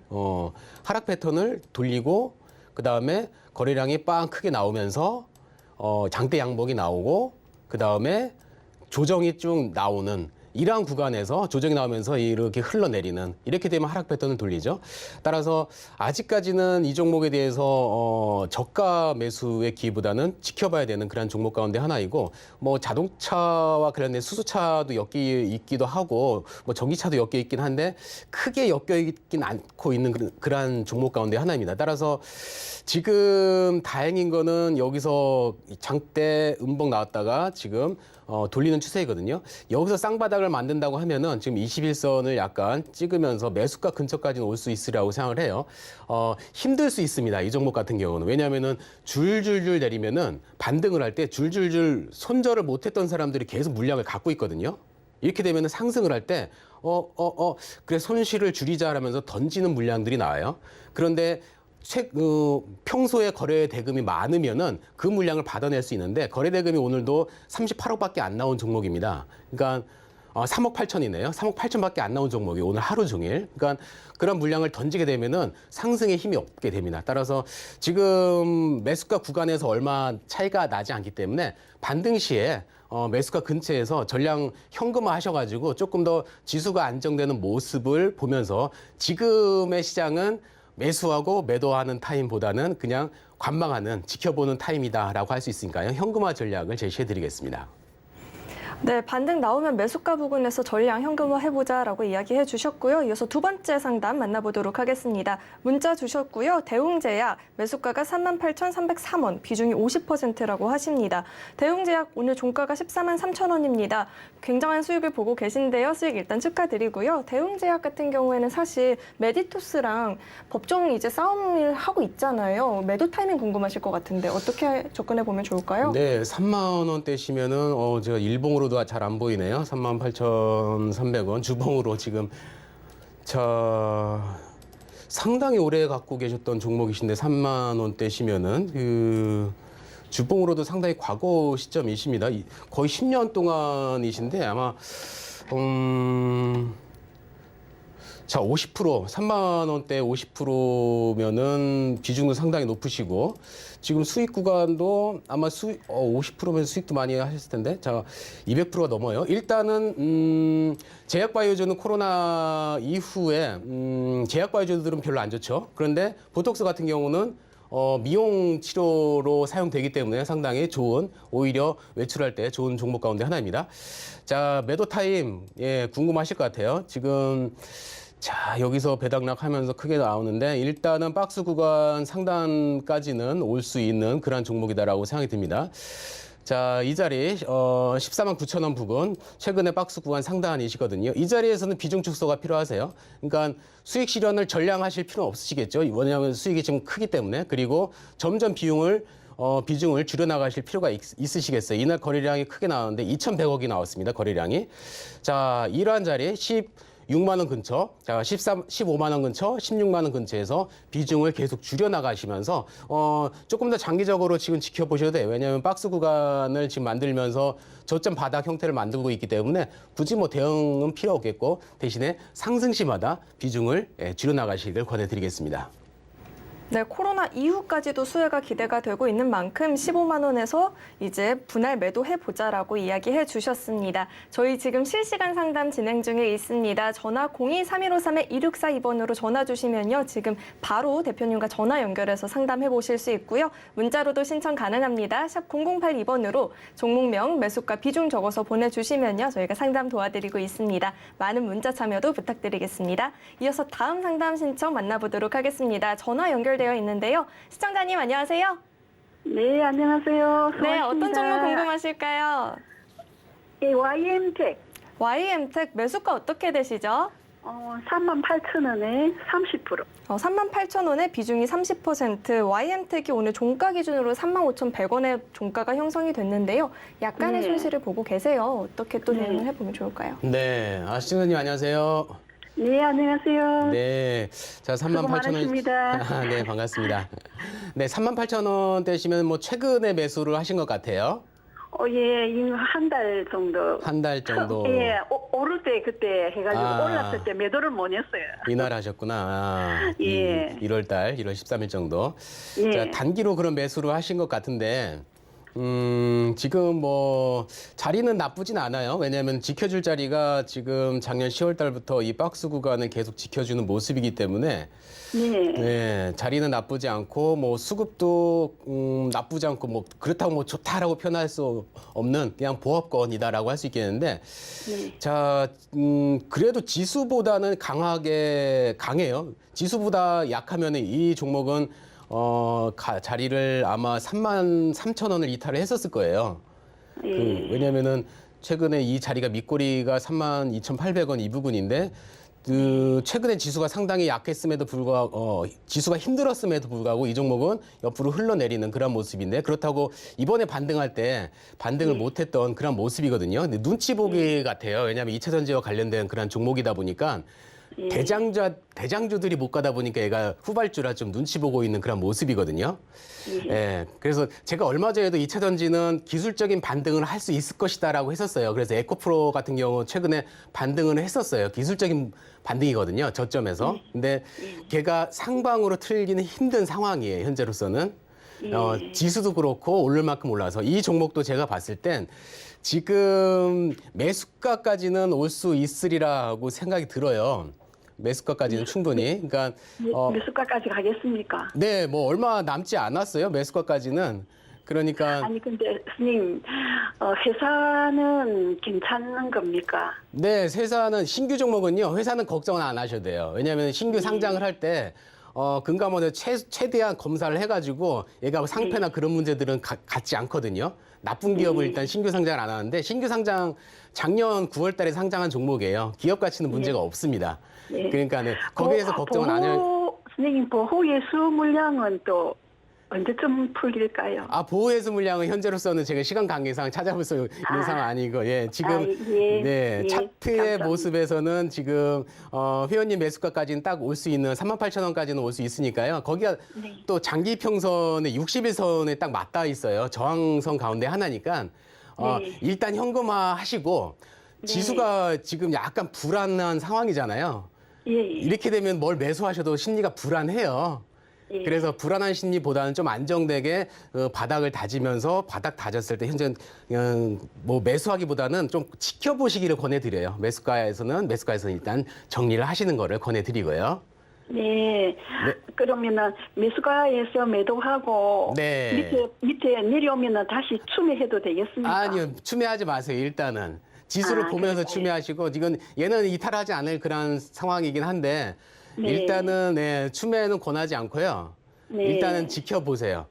Speaker 3: 하락 패턴을 돌리고 그 다음에 거래량이 빵 크게 나오면서 장대 양봉이 나오고 그 다음에 조정이 쭉 나오는 이러한 구간에서 조정이 나오면서 이렇게 흘러내리는 이렇게 되면 하락 패턴을 돌리죠. 따라서 아직까지는 이 종목에 대해서 저가 매수의 기회보다는 지켜봐야 되는 그런 종목 가운데 하나이고 뭐 자동차와 관련된 수소차도 엮여 있기도 하고 뭐 전기차도 엮여 있긴 한데 크게 엮여 있긴 않고 있는 그러한 종목 가운데 하나입니다. 따라서 지금 다행인 거는 여기서 장대 음봉 나왔다가 지금 돌리는 추세이거든요. 여기서 쌍바닥을 만든다고 하면은 지금 21선을 약간 찍으면서 매수가 근처까지는 올 수 있으리라고 생각을 해요. 힘들 수 있습니다. 이 종목 같은 경우는. 왜냐하면은 줄줄줄 내리면은 반등을 할 때 줄줄줄 손절을 못했던 사람들이 계속 물량을 갖고 있거든요. 이렇게 되면은 상승을 할 때 그래 손실을 줄이자라면서 던지는 물량들이 나와요. 그런데 평소에 거래 대금이 많으면은 그 물량을 받아낼 수 있는데 거래 대금이 오늘도 38억밖에 안 나온 종목입니다. 그러니까 3억 8천이네요. 3억 8천밖에 안 나온 종목이 오늘 하루 종일. 그러니까 그런 물량을 던지게 되면은 상승에 힘이 없게 됩니다. 따라서 지금 매수가 구간에서 얼마 차이가 나지 않기 때문에 반등 시에 매수가 근처에서 전량 현금화 하셔가지고 조금 더 지수가 안정되는 모습을 보면서 지금의 시장은 매수하고 매도하는 타임보다는 그냥 관망하는 지켜보는 타임이다라고 할 수 있으니까요. 현금화 전략을 제시해 드리겠습니다.
Speaker 2: 네, 반등 나오면 매수가 부근에서 전량 현금화 해보자라고 이야기해 주셨고요. 이어서 두 번째 상담 만나보도록 하겠습니다. 문자 주셨고요. 대웅제약 매수가가 38,303원, 비중이 50%라고 하십니다. 대웅제약 오늘 종가가 14만 3천 원입니다. 굉장한 수익을 보고 계신데요. 수익 일단 축하드리고요. 대웅제약 같은 경우에는 사실 메디토스랑 법정 이제 싸움을 하고 있잖아요. 매도 타이밍 궁금하실 것 같은데 어떻게 접근해 보면 좋을까요?
Speaker 3: 네, 3만 원대시면은 제가 일봉으로도 잘 안 보이네요. 38,300원 주봉으로 지금 상당히 오래 갖고 계셨던 종목이신데 3만 원대시면은 주봉으로도 상당히 과거 시점이십니다. 거의 10년 동안이신데 아마 50%, 3만 원대 50%면은 비중도 상당히 높으시고 지금 수익 구간도 아마 50%면 수익도 많이 하셨을 텐데 200%가 넘어요. 일단은 제약바이오주는 코로나 이후에 제약바이오주들은 별로 안 좋죠. 그런데 보톡스 같은 경우는 미용 치료로 사용되기 때문에 상당히 좋은, 오히려 외출할 때 좋은 종목 가운데 하나입니다. 자, 매도 타임 궁금하실 것 같아요. 지금 여기서 배당락하면서 크게 나오는데 일단은 박스 구간 상단까지는 올 수 있는 그런 종목이다라고 생각이 듭니다. 자, 이 자리 14만 9천 원 부근 최근에 박스 구간 상단이시거든요. 이 자리에서는 비중 축소가 필요하세요. 그러니까 수익 실현을 전량하실 필요는 없으시겠죠. 왜냐하면 수익이 지금 크기 때문에. 그리고 점점 비중을 줄여나가실 필요가 있으시겠어요. 이날 거래량이 크게 나왔는데 2,100억이 나왔습니다. 거래량이. 자, 이러한 자리 16만 원 근처, 15만 원 근처, 16만 원 근처에서 비중을 계속 줄여나가시면서 조금 더 장기적으로 지금 지켜보셔도 돼요. 왜냐하면 박스 구간을 지금 만들면서 저점 바닥 형태를 만들고 있기 때문에 굳이 뭐 대응은 필요 없겠고 대신에 상승시마다 비중을 줄여나가시길 권해드리겠습니다.
Speaker 2: 네, 코로나 이후까지도 수혜가 기대가 되고 있는 만큼 15만 원에서 이제 분할 매도해보자라고 이야기해 주셨습니다. 저희 지금 실시간 상담 진행 중에 있습니다. 전화 02-3153-2642번으로 전화 주시면요. 지금 바로 대표님과 전화 연결해서 상담해 보실 수 있고요. 문자로도 신청 가능합니다. 샵 0082번으로 종목명, 매수가, 비중 적어서 보내주시면요. 저희가 상담 도와드리고 있습니다. 많은 문자 참여도 부탁드리겠습니다. 이어서 다음 상담 신청 만나보도록 하겠습니다. 전화 연결 되어 있는데요. 시청자님 안녕하세요.
Speaker 4: 네, 안녕하세요.
Speaker 2: 네,
Speaker 4: 수고하십니다.
Speaker 2: 어떤 종목 궁금하실까요?
Speaker 4: 예, YM텍
Speaker 2: YM텍 매수가 어떻게 되시죠?
Speaker 4: 38,000원에 30%.
Speaker 2: 38,000원에 비중이 30%, YM텍이 오늘 종가 기준으로 35,100원의 종가가 형성이 됐는데요. 약간의
Speaker 4: 네.
Speaker 2: 손실을 보고 계세요. 어떻게 또
Speaker 4: 네.
Speaker 2: 대응을 해보면 좋을까요?
Speaker 3: 네, 시청자님 안녕하세요.
Speaker 4: 네, 안녕하세요.
Speaker 3: 네, 자 38,000원.
Speaker 4: 많으십니다.
Speaker 3: 네, 반갑습니다. 네, 38,000원대시면 뭐 최근에 매수를 하신 것 같아요.
Speaker 4: 예, 한 달 정도.
Speaker 3: 한 달 정도.
Speaker 4: 예, 오를 때 그때 해가지고
Speaker 3: 아.
Speaker 4: 올랐을 때 매도를 못 했어요.
Speaker 3: 이날 하셨구나.
Speaker 4: 예.
Speaker 3: 1월 13일 정도.
Speaker 4: 예.
Speaker 3: 자, 단기로 그런 매수를 하신 것 같은데 지금 뭐 자리는 나쁘진 않아요. 왜냐하면 지켜줄 자리가 지금 작년 10월 달부터 이 박스 구간을 계속 지켜주는 모습이기 때문에
Speaker 4: 네.
Speaker 3: 네, 자리는 나쁘지 않고 뭐 수급도 나쁘지 않고 뭐 그렇다고 뭐 좋다라고 표현할 수 없는 그냥 보합권이다라고 할 수 있겠는데
Speaker 4: 네.
Speaker 3: 자, 그래도 지수보다는 강해요. 지수보다 약하면 이 종목은 자리를 아마 33,000원을 이탈을 했었을 거예요.
Speaker 4: 예.
Speaker 3: 왜냐면은 최근에 이 자리가 밑꼬리가 32,800원 이 부분인데 최근에 지수가 상당히 약했음에도 불구하고 지수가 힘들었음에도 불구하고 이 종목은 옆으로 흘러내리는 그런 모습인데 그렇다고 이번에 반등할 때 반등을 못했던 그런 모습이거든요. 근데 눈치 보기 같아요. 왜냐하면 2차 전지와 관련된 그런 종목이다 보니까 대장주들이 못 가다 보니까 얘가 후발주라 좀 눈치 보고 있는 그런 모습이거든요. 예. 그래서 제가 얼마 전에도 2차 전지는 기술적인 반등을 할 수 있을 것이다라고 했었어요. 그래서 에코프로 같은 경우 최근에 반등을 했었어요. 기술적인 반등이거든요. 저점에서. 근데 걔가 상방으로 틀기는 힘든 상황이에요. 현재로서는. 지수도 그렇고 오를 만큼 올라서 이 종목도 제가 봤을 땐 지금 매수가까지는 올 수 있으리라고 생각이 들어요. 매수가까지는 충분히. 그러니까
Speaker 4: 매수가까지 가겠습니까?
Speaker 3: 네, 뭐 얼마 남지 않았어요. 매수가까지는. 그러니까
Speaker 4: 아니 근데 스님 회사는 괜찮은 겁니까?
Speaker 3: 네, 회사는 신규 종목은요. 회사는 걱정은 안 하셔도 돼요. 왜냐하면 신규 상장을 할 때 금감원에 최대한 검사를 해가지고 얘가 상패나 그런 문제들은 같지 않거든요. 나쁜 기업을 일단 신규 상장을 안 하는데 신규 상장 작년 9월 달에 상장한 종목이에요. 기업 가치는 문제가 없습니다. 그러니까 네, 거기에서 걱정은 안 해요.
Speaker 4: 선생님 보호 예수 물량은 또 언제쯤 풀릴까요?
Speaker 3: 보호해수 물량은 현재로서는 제가 시간 관계상 찾아볼 수 있는 상황 아니고, 예, 지금, 네, 차트의
Speaker 4: 감사합니다.
Speaker 3: 모습에서는 지금, 회원님 매수가까지는 딱 올 수 있는 38,000원까지는 올 수 있으니까요. 거기가 또 장기 평선에 60일선에 딱 맞닿아 있어요. 저항선 가운데 하나니까, 일단 현금화 하시고, 지수가 지금 약간 불안한 상황이잖아요. 이렇게 되면 뭘 매수하셔도 심리가 불안해요. 그래서 불안한 심리보다는 좀 안정되게 바닥을 다지면서 바닥 다졌을 때 현재 뭐 매수하기보다는 좀 지켜보시기를 권해드려요. 매수가에서는 일단 정리를 하시는 거를 권해드리고요.
Speaker 4: 네. 그러면은 매수가에서 매도하고
Speaker 3: 네.
Speaker 4: 밑에 내려오면은 다시 추매해도 되겠습니까?
Speaker 3: 아니요, 추매하지 마세요. 일단은 지수를 보면서 추매하시고 얘는 이탈하지 않을 그런 상황이긴 한데. 일단은 추매는 권하지 않고요. 일단은 지켜보세요.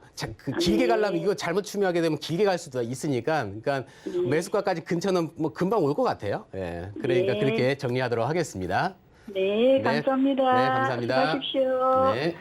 Speaker 3: 길게 가려면 이거 잘못 추매하게 되면 길게 갈 수도 있으니까, 그러니까 매수가까지 근처는 뭐 금방 올 것 같아요. 그러니까 그렇게 정리하도록 하겠습니다.
Speaker 4: 네, 감사합니다.
Speaker 3: 네, 감사합니다.
Speaker 4: 수고하십시오.
Speaker 3: 네.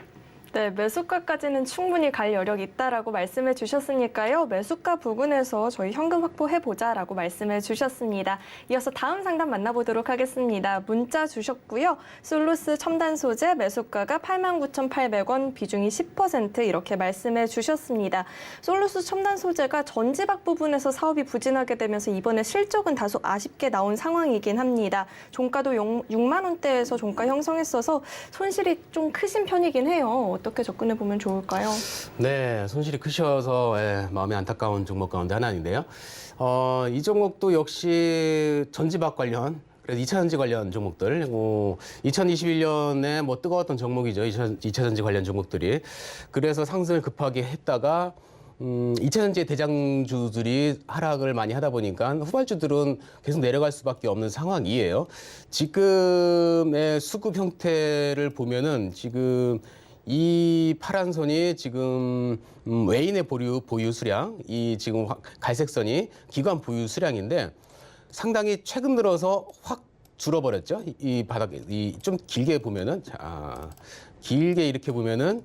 Speaker 2: 네, 매수가까지는 충분히 갈 여력이 있다라고 말씀해 주셨으니까요. 매수가 부근에서 저희 현금 확보해보자라고 말씀해 주셨습니다. 이어서 다음 상담 만나보도록 하겠습니다. 문자 주셨고요. 솔루스 첨단 소재 매수가가 89,800원, 비중이 10% 이렇게 말씀해 주셨습니다. 솔루스 첨단 소재가 전지박 부분에서 사업이 부진하게 되면서 이번에 실적은 다소 아쉽게 나온 상황이긴 합니다. 종가도 6만 원대에서 종가 형성했어서 손실이 좀 크신 편이긴 해요. 어떻게 접근해 보면 좋을까요?
Speaker 3: 네, 손실이 크셔서 마음이 안타까운 종목 가운데 하나인데요. 이 종목도 역시 전지박 관련, 그래서 2차 전지 관련 종목들, 2021년에 뭐 뜨거웠던 종목이죠. 2차 전지 관련 종목들이. 그래서 상승을 급하게 했다가 2차 전지의 대장주들이 하락을 많이 하다 보니까 후발주들은 계속 내려갈 수밖에 없는 상황이에요. 지금의 수급 형태를 보면은 지금 이 파란 선이 지금 외인의 보유 수량, 이 지금 갈색 선이 기관 보유 수량인데 상당히 최근 들어서 확 줄어버렸죠. 이 바닥에 좀 길게 보면은 길게 이렇게 보면은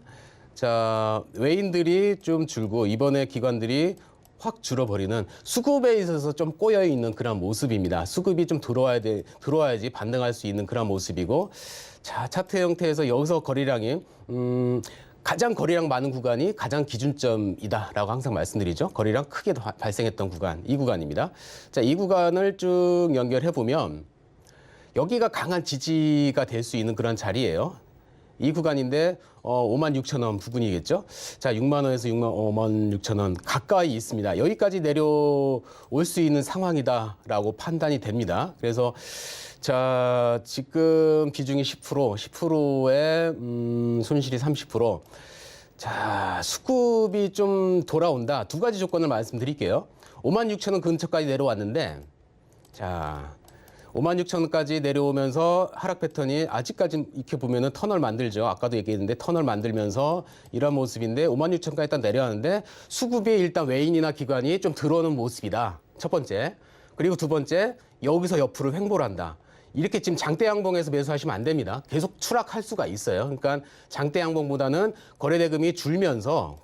Speaker 3: 외인들이 좀 줄고 이번에 기관들이 확 줄어버리는 수급에 있어서 좀 꼬여 있는 그런 모습입니다. 수급이 좀 들어와야지 반등할 수 있는 그런 모습이고, 차트 형태에서 여기서 거래량이 가장 거래량 많은 구간이 가장 기준점이다라고 항상 말씀드리죠. 거래량 크게 발생했던 구간, 이 구간입니다. 이 구간을 쭉 연결해 보면 여기가 강한 지지가 될 수 있는 그런 자리예요. 이 구간인데 56,000원 부근이겠죠. 자, 6만 원에서 56,000원 가까이 있습니다. 여기까지 내려올 수 있는 상황이다라고 판단이 됩니다. 그래서 자, 지금 비중이 10%에 손실이 30%. 자, 수급이 좀 돌아온다. 두 가지 조건을 말씀드릴게요. 56,000원 근처까지 내려왔는데, 자, 56,000원까지 내려오면서 하락 패턴이 아직까지 이렇게 보면은 터널 만들죠. 아까도 얘기했는데 터널 만들면서 이런 모습인데 56,000원까지 일단 내려왔는데 수급이 일단 외인이나 기관이 좀 들어오는 모습이다. 첫 번째. 그리고 두 번째, 여기서 옆으로 횡보를 한다. 이렇게 지금 장대 양봉에서 매수하시면 안 됩니다. 계속 추락할 수가 있어요. 그러니까 장대 양봉보다는 거래대금이 줄면서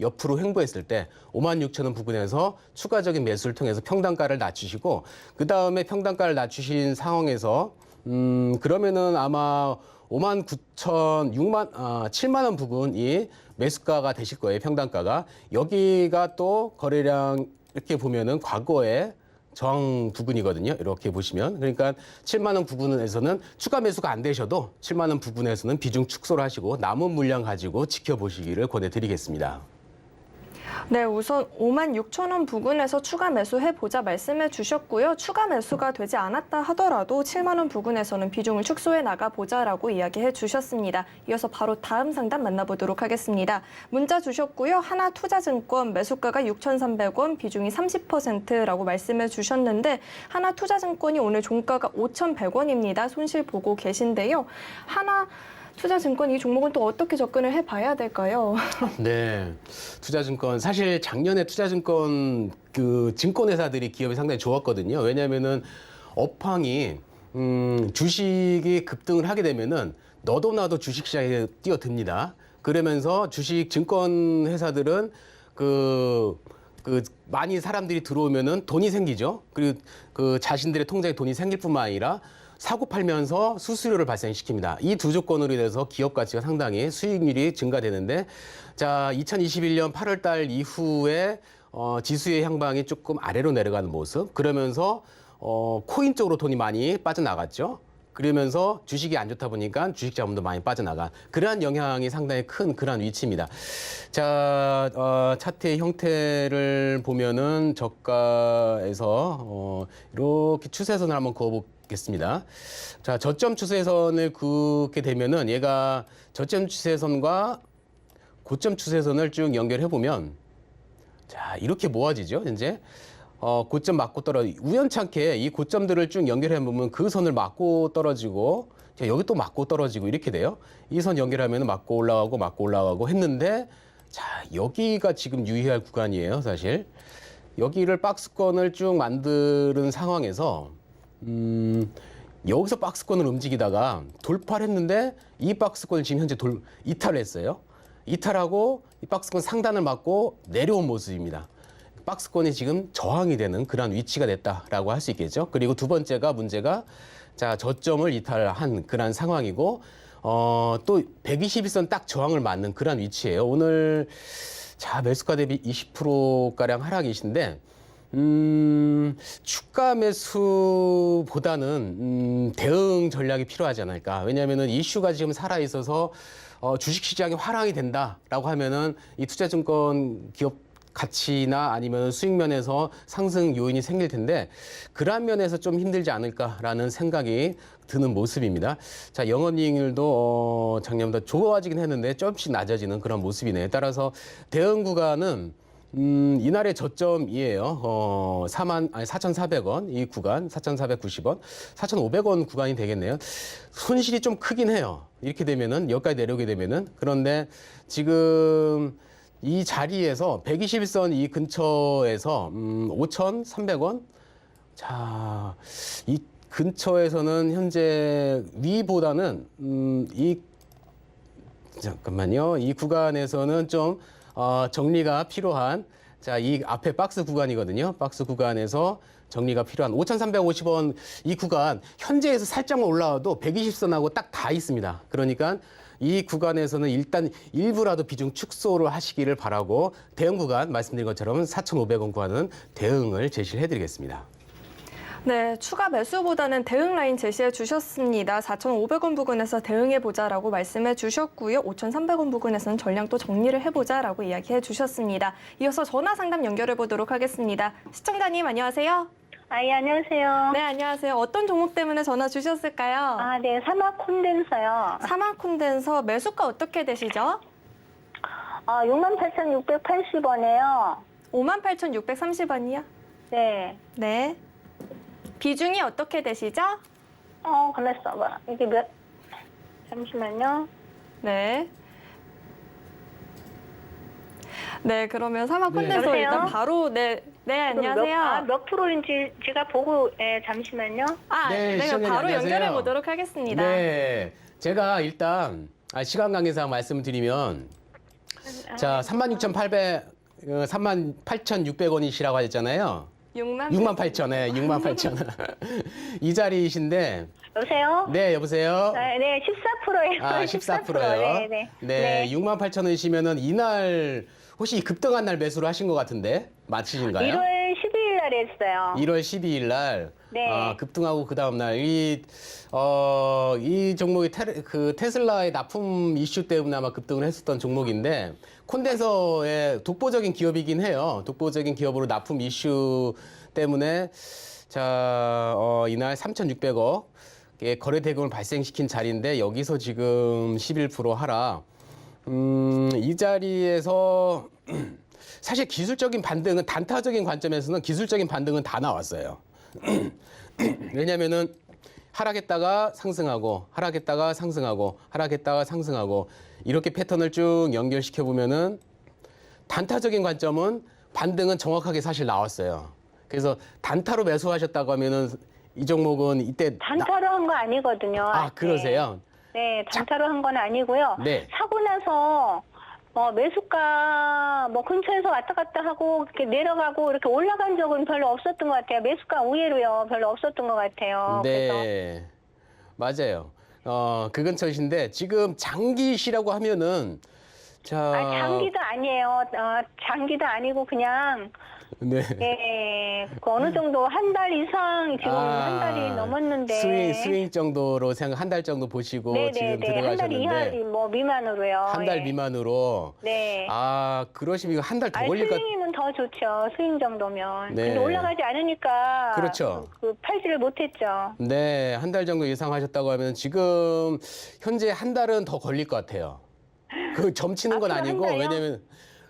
Speaker 3: 옆으로 횡보했을 때 56,000원 부근에서 추가적인 매수를 통해서 평단가를 낮추시고 그다음에 평단가를 낮추신 상황에서 그러면은 아마 7만 원 부근이 매수가가 되실 거예요. 평단가가. 여기가 또 거래량 이렇게 보면은 과거에 저항 부근이거든요. 이렇게 보시면. 그러니까 7만 원 부근에서는 추가 매수가 안 되셔도 7만 원 부근에서는 비중 축소를 하시고 남은 물량 가지고 지켜보시기를 권해드리겠습니다.
Speaker 2: 네, 우선 56,000원 부근에서 추가 매수해보자 말씀해 주셨고요. 추가 매수가 되지 않았다 하더라도 7만 원 부근에서는 비중을 축소해 나가보자라고 이야기해 주셨습니다. 이어서 바로 다음 상담 만나보도록 하겠습니다. 문자 주셨고요. 하나투자증권 매수가가 6,300원, 비중이 30%라고 말씀해 주셨는데 하나투자증권이 오늘 종가가 5,100원입니다. 손실 보고 계신데요. 하나투자증권 이 종목은 또 어떻게 접근을 해봐야 될까요?
Speaker 3: 네, 투자증권 사실 작년에 투자증권 그 증권회사들이 기업이 상당히 좋았거든요. 왜냐하면은 업황이 주식이 급등을 하게 되면은 너도 나도 주식시장에 뛰어듭니다. 그러면서 주식 증권회사들은 많이 사람들이 들어오면은 돈이 생기죠. 그리고 그 자신들의 통장에 돈이 생길 뿐만 아니라 사고 팔면서 수수료를 발생시킵니다. 이 두 조건으로 인해서 기업 가치가 상당히 수익률이 증가되는데, 자, 2021년 8월 달 이후에 지수의 향방이 조금 아래로 내려가는 모습. 그러면서 코인 쪽으로 돈이 많이 빠져나갔죠. 그러면서 주식이 안 좋다 보니까 주식 자금도 많이 빠져나간 그러한 영향이 상당히 큰 그러한 위치입니다. 자, 차트의 형태를 보면은 저가에서 이렇게 추세선을 한번 그어보겠습니다. 자, 저점 추세선을 그게 되면은 얘가 저점 추세선과 고점 추세선을 쭉 연결해 보면 자, 이렇게 모아지죠, 이제. 고점 맞고 우연찮게 이 고점들을 쭉 연결해 보면 그 선을 맞고 떨어지고, 자, 여기 또 맞고 떨어지고 이렇게 돼요. 이 선 연결하면 맞고 올라가고 했는데, 자, 여기가 지금 유의할 구간이에요, 사실. 여기를 박스권을 쭉 만드는 상황에서, 여기서 박스권을 움직이다가 돌파를 했는데, 이 박스권을 지금 현재 이탈을 했어요. 이탈하고 이 박스권 상단을 맞고 내려온 모습입니다. 박스권이 지금 저항이 되는 그런 위치가 됐다라고 할 수 있겠죠. 그리고 두 번째가 문제가 자, 저점을 이탈한 그런 상황이고 또 121선 딱 저항을 맞는 그런 위치예요. 오늘 자, 매수가 대비 20%가량 하락이신데 추가 매수보다는 대응 전략이 필요하지 않을까. 왜냐하면은 이슈가 지금 살아 있어서 주식시장이 화랑이 된다라고 하면은 이 투자증권 기업 가치나 아니면 수익 면에서 상승 요인이 생길 텐데 그러한 면에서 좀 힘들지 않을까라는 생각이 드는 모습입니다. 자, 영업이익률도 작년보다 좋아지긴 했는데 조금씩 낮아지는 그런 모습이네요. 따라서 대응 구간은 이날의 저점이에요. 4,400원 이 구간, 4,490원, 4,500원 구간이 되겠네요. 손실이 좀 크긴 해요. 이렇게 되면은 여기까지 내려오게 되면은. 그런데 지금 이 자리에서 121선 이 근처에서 5,300원. 자, 이 근처에서는 현재 위보다는 잠깐만요. 이 구간에서는 좀 정리가 필요한, 자, 이 앞에 박스 구간이거든요. 박스 구간에서 정리가 필요한 5,350원 이 구간 현재에서 살짝만 올라와도 120선하고 딱 다 있습니다. 그러니까 이 구간에서는 일단 일부라도 비중 축소를 하시기를 바라고 대응 구간 말씀드린 것처럼 4,500원 구간은 대응을 제시를 해드리겠습니다.
Speaker 2: 네, 추가 매수보다는 대응 라인 제시해 주셨습니다. 4,500원 부근에서 대응해 보자라고 말씀해 주셨고요. 5,300원 부근에서는 전량 또 정리를 해보자라고 이야기해 주셨습니다. 이어서 전화 상담 연결해 보도록 하겠습니다. 시청자님 안녕하세요.
Speaker 5: 예, 안녕하세요.
Speaker 2: 네, 안녕하세요. 어떤 종목 때문에 전화 주셨을까요?
Speaker 5: 네, 사막 콘덴서요.
Speaker 2: 사막 콘덴서 매수가 어떻게 되시죠?
Speaker 5: 68,680원이에요.
Speaker 2: 58,630원이요?
Speaker 5: 네.
Speaker 2: 네. 비중이 어떻게 되시죠?
Speaker 5: 그랬어. 이게 잠시만요.
Speaker 2: 네. 네, 그러면 사막
Speaker 3: 네.
Speaker 2: 콘덴서
Speaker 5: 여보세요?
Speaker 2: 일단 바로 네, 안녕하세요.
Speaker 5: 몇 프로인지 제가 보고, 잠시만요.
Speaker 3: 네,
Speaker 2: 네,
Speaker 3: 시청자님
Speaker 2: 바로
Speaker 3: 안녕하세요.
Speaker 2: 연결해 보도록 하겠습니다.
Speaker 3: 네, 제가 일단 시간 관계상 말씀을 드리면 자, 38,600원이시라고 하셨잖아요. 68,000에 68,000. 이 자리이신데
Speaker 5: 여보세요?
Speaker 3: 네, 여보세요.
Speaker 5: 네, 14%예요.
Speaker 3: 14%요. 네, 68,000원이시면은 이날 혹시 급등한 날 매수를 하신 것 같은데 맞으신가요?
Speaker 5: 1월 12일 날 했어요.
Speaker 3: 1월 12일 날
Speaker 5: 네.
Speaker 3: 급등하고 그 다음 날 이 종목이 테슬라의 납품 이슈 때문에 아마 급등을 했었던 종목인데 콘덴서의 독보적인 기업이긴 해요. 독보적인 기업으로 납품 이슈 때문에 자, 이날 3,600억 의 거래 대금을 발생시킨 자리인데 여기서 지금 11% 하락. 이 자리에서 사실 기술적인 반등은 단타적인 관점에서는 기술적인 반등은 다 나왔어요. 왜냐면은 하락했다가 상승하고 하락했다가 상승하고 하락했다가 상승하고 이렇게 패턴을 쭉 연결시켜 보면은 단타적인 관점은 반등은 정확하게 사실 나왔어요. 그래서 단타로 매수하셨다고 하면은 이 종목은 이때
Speaker 5: 단타로 한 거 아니거든요.
Speaker 3: 그러세요?
Speaker 5: 네, 단타로 한 건 아니고요.
Speaker 3: 네.
Speaker 5: 사고 나서 매수가 근처에서 왔다 갔다 하고 이렇게 내려가고 이렇게 올라간 적은 별로 없었던 것 같아요. 매수가 우회로요. 별로 없었던 것 같아요.
Speaker 3: 네, 맞아요. 그 근처이신데 지금 장기시라고 하면은 자,
Speaker 5: 장기도 아니에요. 장기도 아니고 그냥
Speaker 3: 네.
Speaker 5: 그 어느 정도 한 달 이상 지금 한 달이 넘었는데
Speaker 3: 스윙 정도로 생각 한 달 정도 보시고 지금
Speaker 5: 네네네. 한 달 이하
Speaker 3: 들어가셨는데
Speaker 5: 미만으로요.
Speaker 3: 한 달 미만으로
Speaker 5: 네.
Speaker 3: 그러시면 한 달 더 걸릴 것
Speaker 5: 스윙이면 더 좋죠. 스윙 정도면.
Speaker 3: 네.
Speaker 5: 근데 올라가지 않으니까
Speaker 3: 그렇죠.
Speaker 5: 팔지를 못했죠.
Speaker 3: 네, 한 달 정도 예상하셨다고 하면 지금 현재 한 달은 더 걸릴 것 같아요. 점치는 건
Speaker 5: 앞으로
Speaker 3: 아니고
Speaker 5: 한 달요?
Speaker 3: 왜냐면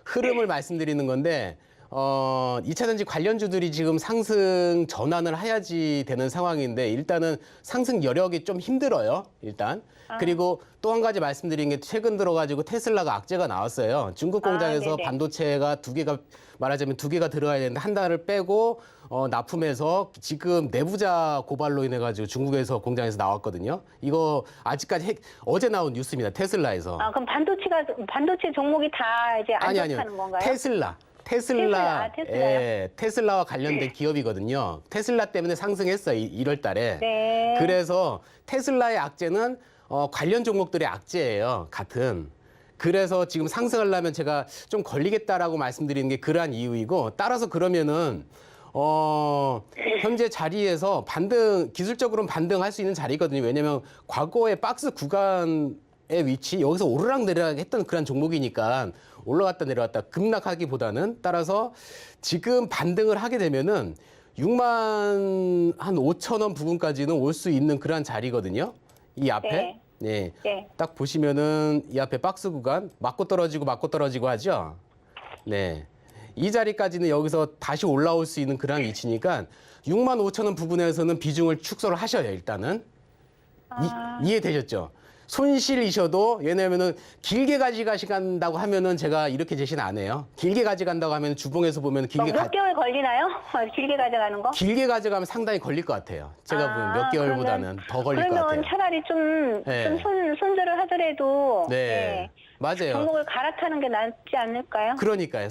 Speaker 3: 흐름을 말씀드리는 건데 2차전지 관련주들이 지금 상승 전환을 해야지 되는 상황인데 일단은 상승 여력이 좀 힘들어요. 일단. 그리고 또 한 가지 말씀드린 게 최근 들어가지고 테슬라가 악재가 나왔어요. 중국 공장에서
Speaker 5: 네네.
Speaker 3: 반도체가 말하자면 두 개가 들어가야 되는데 한 달을 빼고 납품해서 지금 내부자 고발로 인해 가지고 중국에서 공장에서 나왔거든요. 이거 아직까지 어제 나온 뉴스입니다. 테슬라에서.
Speaker 5: 그럼 반도체 종목이 다 이제 안
Speaker 3: 아니요.
Speaker 5: 좋다는 건가요?
Speaker 3: 테슬라요?
Speaker 5: 테슬라요?
Speaker 3: 테슬라와 관련된 기업이거든요. 테슬라 때문에 상승했어요, 1월 달에.
Speaker 5: 네.
Speaker 3: 그래서 테슬라의 악재는 관련 종목들의 악재예요, 같은. 그래서 지금 상승하려면 제가 좀 걸리겠다라고 말씀드리는 게 그러한 이유이고, 따라서 그러면은, 현재 자리에서 기술적으로는 반등할 수 있는 자리거든요. 왜냐면 과거의 박스 구간의 위치, 여기서 오르락내리락 했던 그런 종목이니까 올라갔다 내려갔다 급락하기보다는 따라서 지금 반등을 하게 되면은 6만 한 5천 원 부근까지는 올 수 있는 그런 자리거든요. 이 앞에.
Speaker 5: 네.
Speaker 3: 네.
Speaker 5: 네.
Speaker 3: 딱 보시면은 이 앞에 박스 구간 맞고 떨어지고 하죠. 네. 이 자리까지는 여기서 다시 올라올 수 있는 그런 위치니까 6만 5천 원 부근에서는 비중을 축소를 하셔요, 일단은. 이해되셨죠? 손실이셔도 왜냐면은 길게 가져가신다고 하면은 제가 이렇게 제시는 안 해요. 길게 가져간다고 하면 주봉에서 보면
Speaker 5: 몇 개월 걸리나요? 길게 가져가는 거?
Speaker 3: 길게 가져가면 상당히 걸릴 것 같아요. 제가 보면 몇 개월보다는 더 걸릴 것 같아요.
Speaker 5: 그러면 차라리 좀 손절을 하더라도
Speaker 3: 네. 맞아요.
Speaker 5: 종목을 갈아타는 게 낫지 않을까요?
Speaker 3: 그러니까요.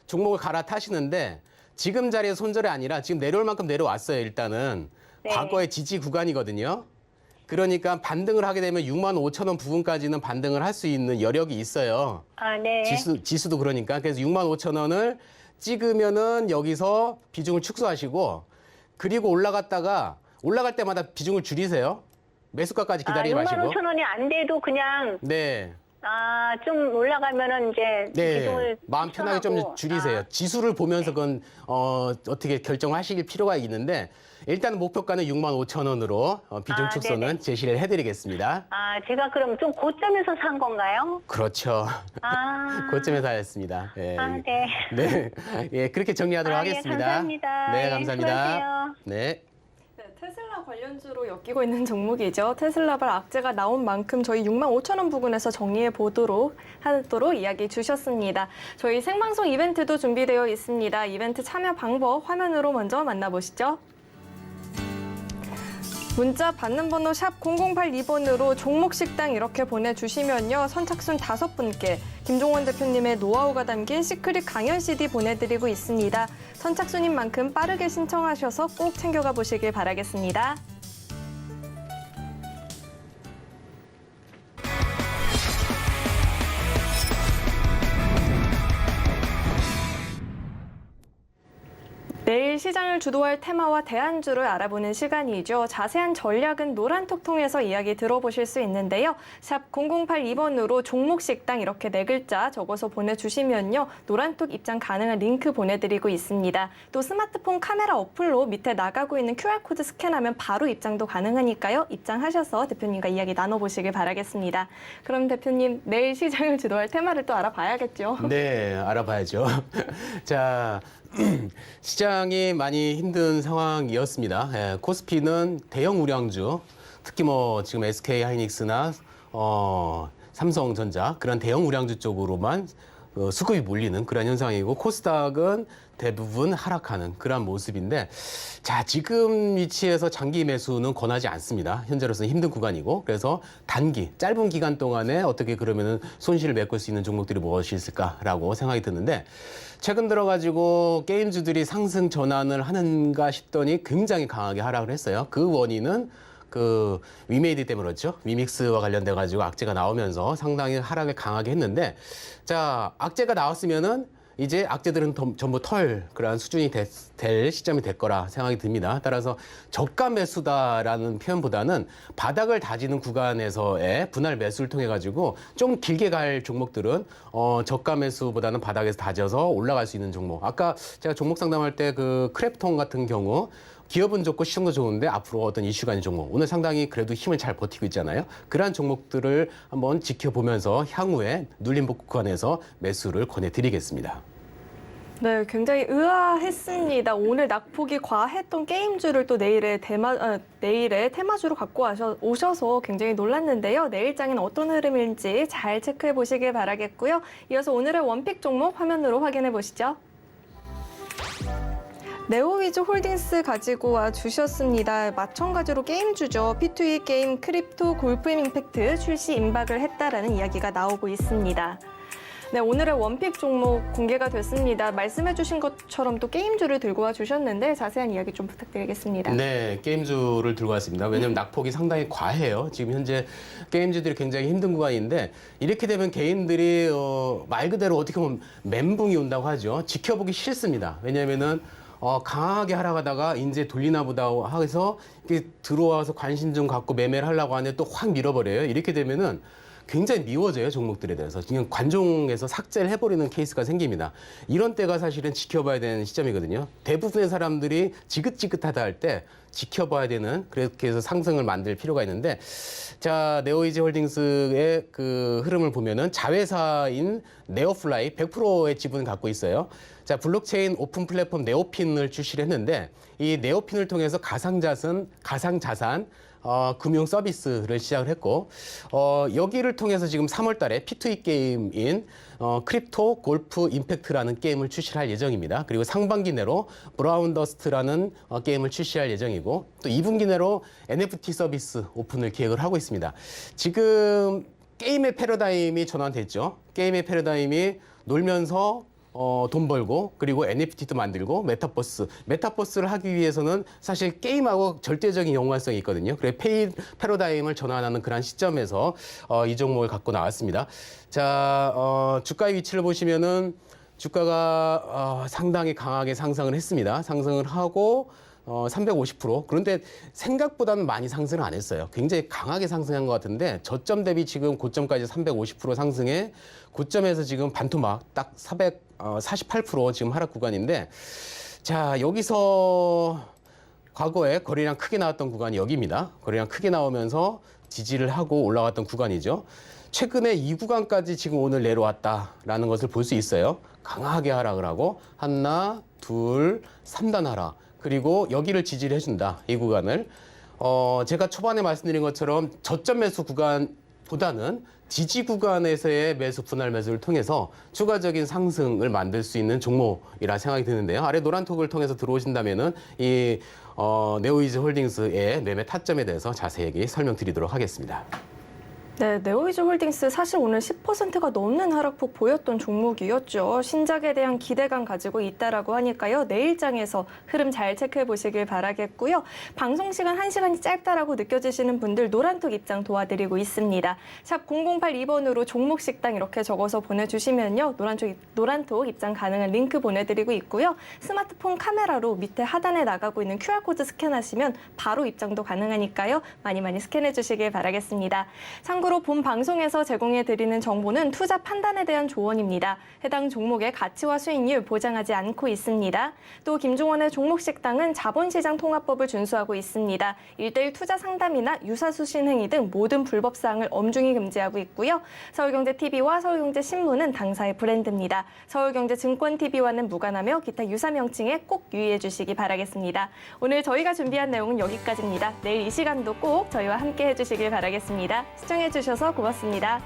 Speaker 3: 종목을 갈아타시는데 지금 자리에 손절이 아니라 지금 내려올 만큼 내려왔어요. 일단은
Speaker 5: 네.
Speaker 3: 과거의 지지 구간이거든요. 그러니까 반등을 하게 되면 6만 5천 원 부근까지는 반등을 할 수 있는 여력이 있어요.
Speaker 5: 네.
Speaker 3: 지수도 그러니까. 그래서 6만 5천 원을 찍으면은 여기서 비중을 축소하시고 그리고 올라갈 때마다 비중을 줄이세요. 매수가까지 기다리지
Speaker 5: 6만
Speaker 3: 마시고.
Speaker 5: 5천 원이 안 돼도 그냥
Speaker 3: 네.
Speaker 5: 좀 올라가면은 이제
Speaker 3: 네,
Speaker 5: 비중을
Speaker 3: 마음 편하게 좀
Speaker 5: 축소하고.
Speaker 3: 줄이세요. 지수를 보면서 그건 어떻게 결정하실 필요가 있는데 일단 목표가는 6만 5천 원으로 비중 축소는
Speaker 5: 네네.
Speaker 3: 제시를 해드리겠습니다.
Speaker 5: 제가 그럼 좀 고점에서 산 건가요?
Speaker 3: 그렇죠. 고점에서 하였습니다. 예.
Speaker 5: 네.
Speaker 3: 네, 예, 그렇게 정리하도록
Speaker 5: 예,
Speaker 3: 하겠습니다.
Speaker 5: 감사합니다.
Speaker 3: 네,
Speaker 5: 예,
Speaker 3: 감사합니다.
Speaker 5: 수고하세요.
Speaker 3: 네.
Speaker 2: 네, 테슬라 관련주로 엮이고 있는 종목이죠. 테슬라발 악재가 나온 만큼 저희 6만 5천 원 부근에서 정리해 보도록 하도록 이야기 주셨습니다. 저희 생방송 이벤트도 준비되어 있습니다. 이벤트 참여 방법 화면으로 먼저 만나보시죠. 문자 받는 번호 샵 0082번으로 종목식당 이렇게 보내주시면요. 선착순 5분께 김종원 대표님의 노하우가 담긴 시크릿 강연 CD 보내드리고 있습니다. 선착순인 만큼 빠르게 신청하셔서 꼭 챙겨가 보시길 바라겠습니다. 내일 시장을 주도할 테마와 대안주를 알아보는 시간이죠. 자세한 전략은 노란톡 통해서 이야기 들어보실 수 있는데요. 샵 0082번으로 종목식당 이렇게 4글자 적어서 보내주시면요. 노란톡 입장 가능한 링크 보내드리고 있습니다. 또 스마트폰 카메라 어플로 밑에 나가고 있는 QR코드 스캔하면 바로 입장도 가능하니까요. 입장하셔서 대표님과 이야기 나눠보시길 바라겠습니다. 그럼 대표님, 내일 시장을 주도할 테마를 또 알아봐야겠죠.
Speaker 3: 네, 알아봐야죠. 자, 시장이 많이 힘든 상황이었습니다. 예, 코스피는 대형 우량주, 특히 뭐 지금 SK 하이닉스나 삼성전자 그런 대형 우량주 쪽으로만 수급이 몰리는 그런 현상이고 코스닥은 대부분 하락하는 그런 모습인데 자 지금 위치에서 장기 매수는 권하지 않습니다. 현재로서는 힘든 구간이고 그래서 단기 짧은 기간 동안에 어떻게 그러면은 손실을 메꿀 수 있는 종목들이 무엇이 있을까라고 생각이 드는데 최근 들어가지고 게임주들이 상승 전환을 하는가 싶더니 굉장히 강하게 하락을 했어요. 그 원인은 그 위메이드 때문에 그렇죠. 위믹스와 관련돼 가지고 악재가 나오면서 상당히 하락을 강하게 했는데 자 악재가 나왔으면은 이제 악재들은 전부 털 그러한 수준이 될 시점이 될 거라 생각이 듭니다. 따라서 저가 매수다라는 표현보다는 바닥을 다지는 구간에서의 분할 매수를 통해 가지고 좀 길게 갈 종목들은 저가 매수보다는 바닥에서 다져서 올라갈 수 있는 종목. 아까 제가 종목 상담할 때 그 크랩톤 같은 경우 기업은 좋고 시청도 좋은데 앞으로 어떤 이슈가 있는 종목 오늘 상당히 그래도 힘을 잘 버티고 있잖아요. 그러한 종목들을 한번 지켜보면서 향후에 눌림 복구 구간에서 매수를 권해드리겠습니다.
Speaker 2: 네, 굉장히 의아했습니다. 오늘 낙폭이 과했던 게임주를 또 내일의 테마주로 갖고 오셔서 굉장히 놀랐는데요. 내일장에는 어떤 흐름인지 잘 체크해 보시길 바라겠고요. 이어서 오늘의 원픽 종목 화면으로 확인해 보시죠. 네오위즈 홀딩스 가지고 와 주셨습니다. 마찬가지로 게임주죠. P2E 게임 크립토 골프 임팩트 출시 임박을 했다라는 이야기가 나오고 있습니다. 네, 오늘의 원픽 종목 공개가 됐습니다. 말씀해 주신 것처럼 또 게임주를 들고 와 주셨는데 자세한 이야기 좀 부탁드리겠습니다.
Speaker 3: 네, 게임주를 들고 왔습니다. 왜냐하면 낙폭이 상당히 과해요. 지금 현재 게임주들이 굉장히 힘든 구간인데 이렇게 되면 개인들이 말 그대로 어떻게 보면 멘붕이 온다고 하죠. 지켜보기 싫습니다. 왜냐하면은 강하게 하락하다가 이제 돌리나 보다 해서 이렇게 들어와서 관심 좀 갖고 매매를 하려고 하는데 또 확 밀어버려요. 이렇게 되면은 굉장히 미워져요, 종목들에 대해서. 지금 관종에서 삭제를 해버리는 케이스가 생깁니다. 이런 때가 사실은 지켜봐야 되는 시점이거든요. 대부분의 사람들이 지긋지긋하다 할 때 지켜봐야 되는 그렇게 해서 상승을 만들 필요가 있는데 자, 네오이지 홀딩스의 그 흐름을 보면은 자회사인 네오플라이 100%의 지분을 갖고 있어요. 자, 블록체인 오픈 플랫폼 네오핀을 출시를 했는데 이 네오핀을 통해서 가상자산 금융 서비스를 시작을 했고 여기를 통해서 지금 3월 달에 P2E 게임인 크립토 골프 임팩트라는 게임을 출시할 예정입니다. 그리고 상반기 내로 브라운 더스트라는 게임을 출시할 예정이고 또 2분기 내로 NFT 서비스 오픈을 계획을 하고 있습니다. 지금 게임의 패러다임이 전환됐죠. 게임의 패러다임이 놀면서 돈 벌고 그리고 NFT도 만들고 메타버스를 하기 위해서는 사실 게임하고 절대적인 연관성이 있거든요. 그래서 패러다임을 전환하는 그런 시점에서 이 종목을 갖고 나왔습니다. 자, 주가의 위치를 보시면은 주가가 상당히 강하게 상승을 했습니다. 상승을 하고 350%. 그런데 생각보다는 많이 상승을 안 했어요. 굉장히 강하게 상승한 것 같은데 저점 대비 지금 고점까지 350% 상승해 고점에서 지금 반토막 딱 448% 지금 하락 구간인데 자, 여기서 과거에 거래량 크게 나왔던 구간이 여기입니다. 거래량 크게 나오면서 지지를 하고 올라갔던 구간이죠. 최근에 이 구간까지 지금 오늘 내려왔다라는 것을 볼 수 있어요. 강하게 하락을 하고 하나, 둘, 3단 하락. 그리고 여기를 지지를 해준다. 이 구간을. 제가 초반에 말씀드린 것처럼 저점 매수 구간보다는 지지 구간에서의 매수 분할 매수를 통해서 추가적인 상승을 만들 수 있는 종목이라 생각이 드는데요. 아래 노란 톡을 통해서 들어오신다면은 이 네오이즈 홀딩스의 매매 타점에 대해서 자세히 설명드리도록 하겠습니다.
Speaker 2: 네, 네오이즈 홀딩스 사실 오늘 10%가 넘는 하락폭 보였던 종목이었죠. 신작에 대한 기대감 가지고 있다라고 하니까요. 내일장에서 흐름 잘 체크해 보시길 바라겠고요. 방송 시간 1시간이 짧다라고 느껴지시는 분들 노란톡 입장 도와드리고 있습니다. 샵 0082번으로 종목 식당 이렇게 적어서 보내주시면요. 노란톡 입장 가능한 링크 보내드리고 있고요. 스마트폰 카메라로 밑에 하단에 나가고 있는 QR코드 스캔하시면 바로 입장도 가능하니까요. 많이 스캔해 주시길 바라겠습니다. 참고로 본 방송에서 제공해드리는 정보는 투자 판단에 대한 조언입니다. 해당 종목의 가치와 수익률 보장하지 않고 있습니다. 또 김종원의 종목식당은 자본시장 통합법을 준수하고 있습니다. 1:1 투자 상담이나 유사수신 행위 등 모든 불법 사항을 엄중히 금지하고 있고요. 서울경제TV와 서울경제신문은 당사의 브랜드입니다. 서울경제증권TV와는 무관하며 기타 유사 명칭에 꼭 유의해 주시기 바라겠습니다. 오늘 저희가 준비한 내용은 여기까지입니다. 내일 이 시간도 꼭 저희와 함께 해주시길 바라겠습니다. 시청해주셔서 고맙습니다.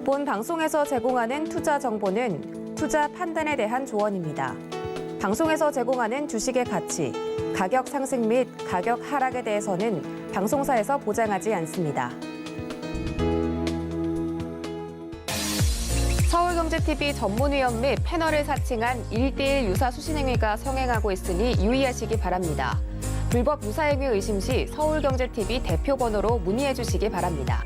Speaker 1: 본 방송에서 제공하는 투자 정보는 투자 판단에 대한 조언입니다. 방송에서 제공하는 주식의 가치, 가격 상승 및 가격 하락에 대해서는 방송사에서 보장하지 않습니다. 서울경제TV 전문위원 및 패널을 사칭한 1:1 유사 수신행위가 성행하고 있으니 유의하시기 바랍니다. 불법 유사행위 의심 시 서울경제TV 대표 번호로 문의해 주시기 바랍니다.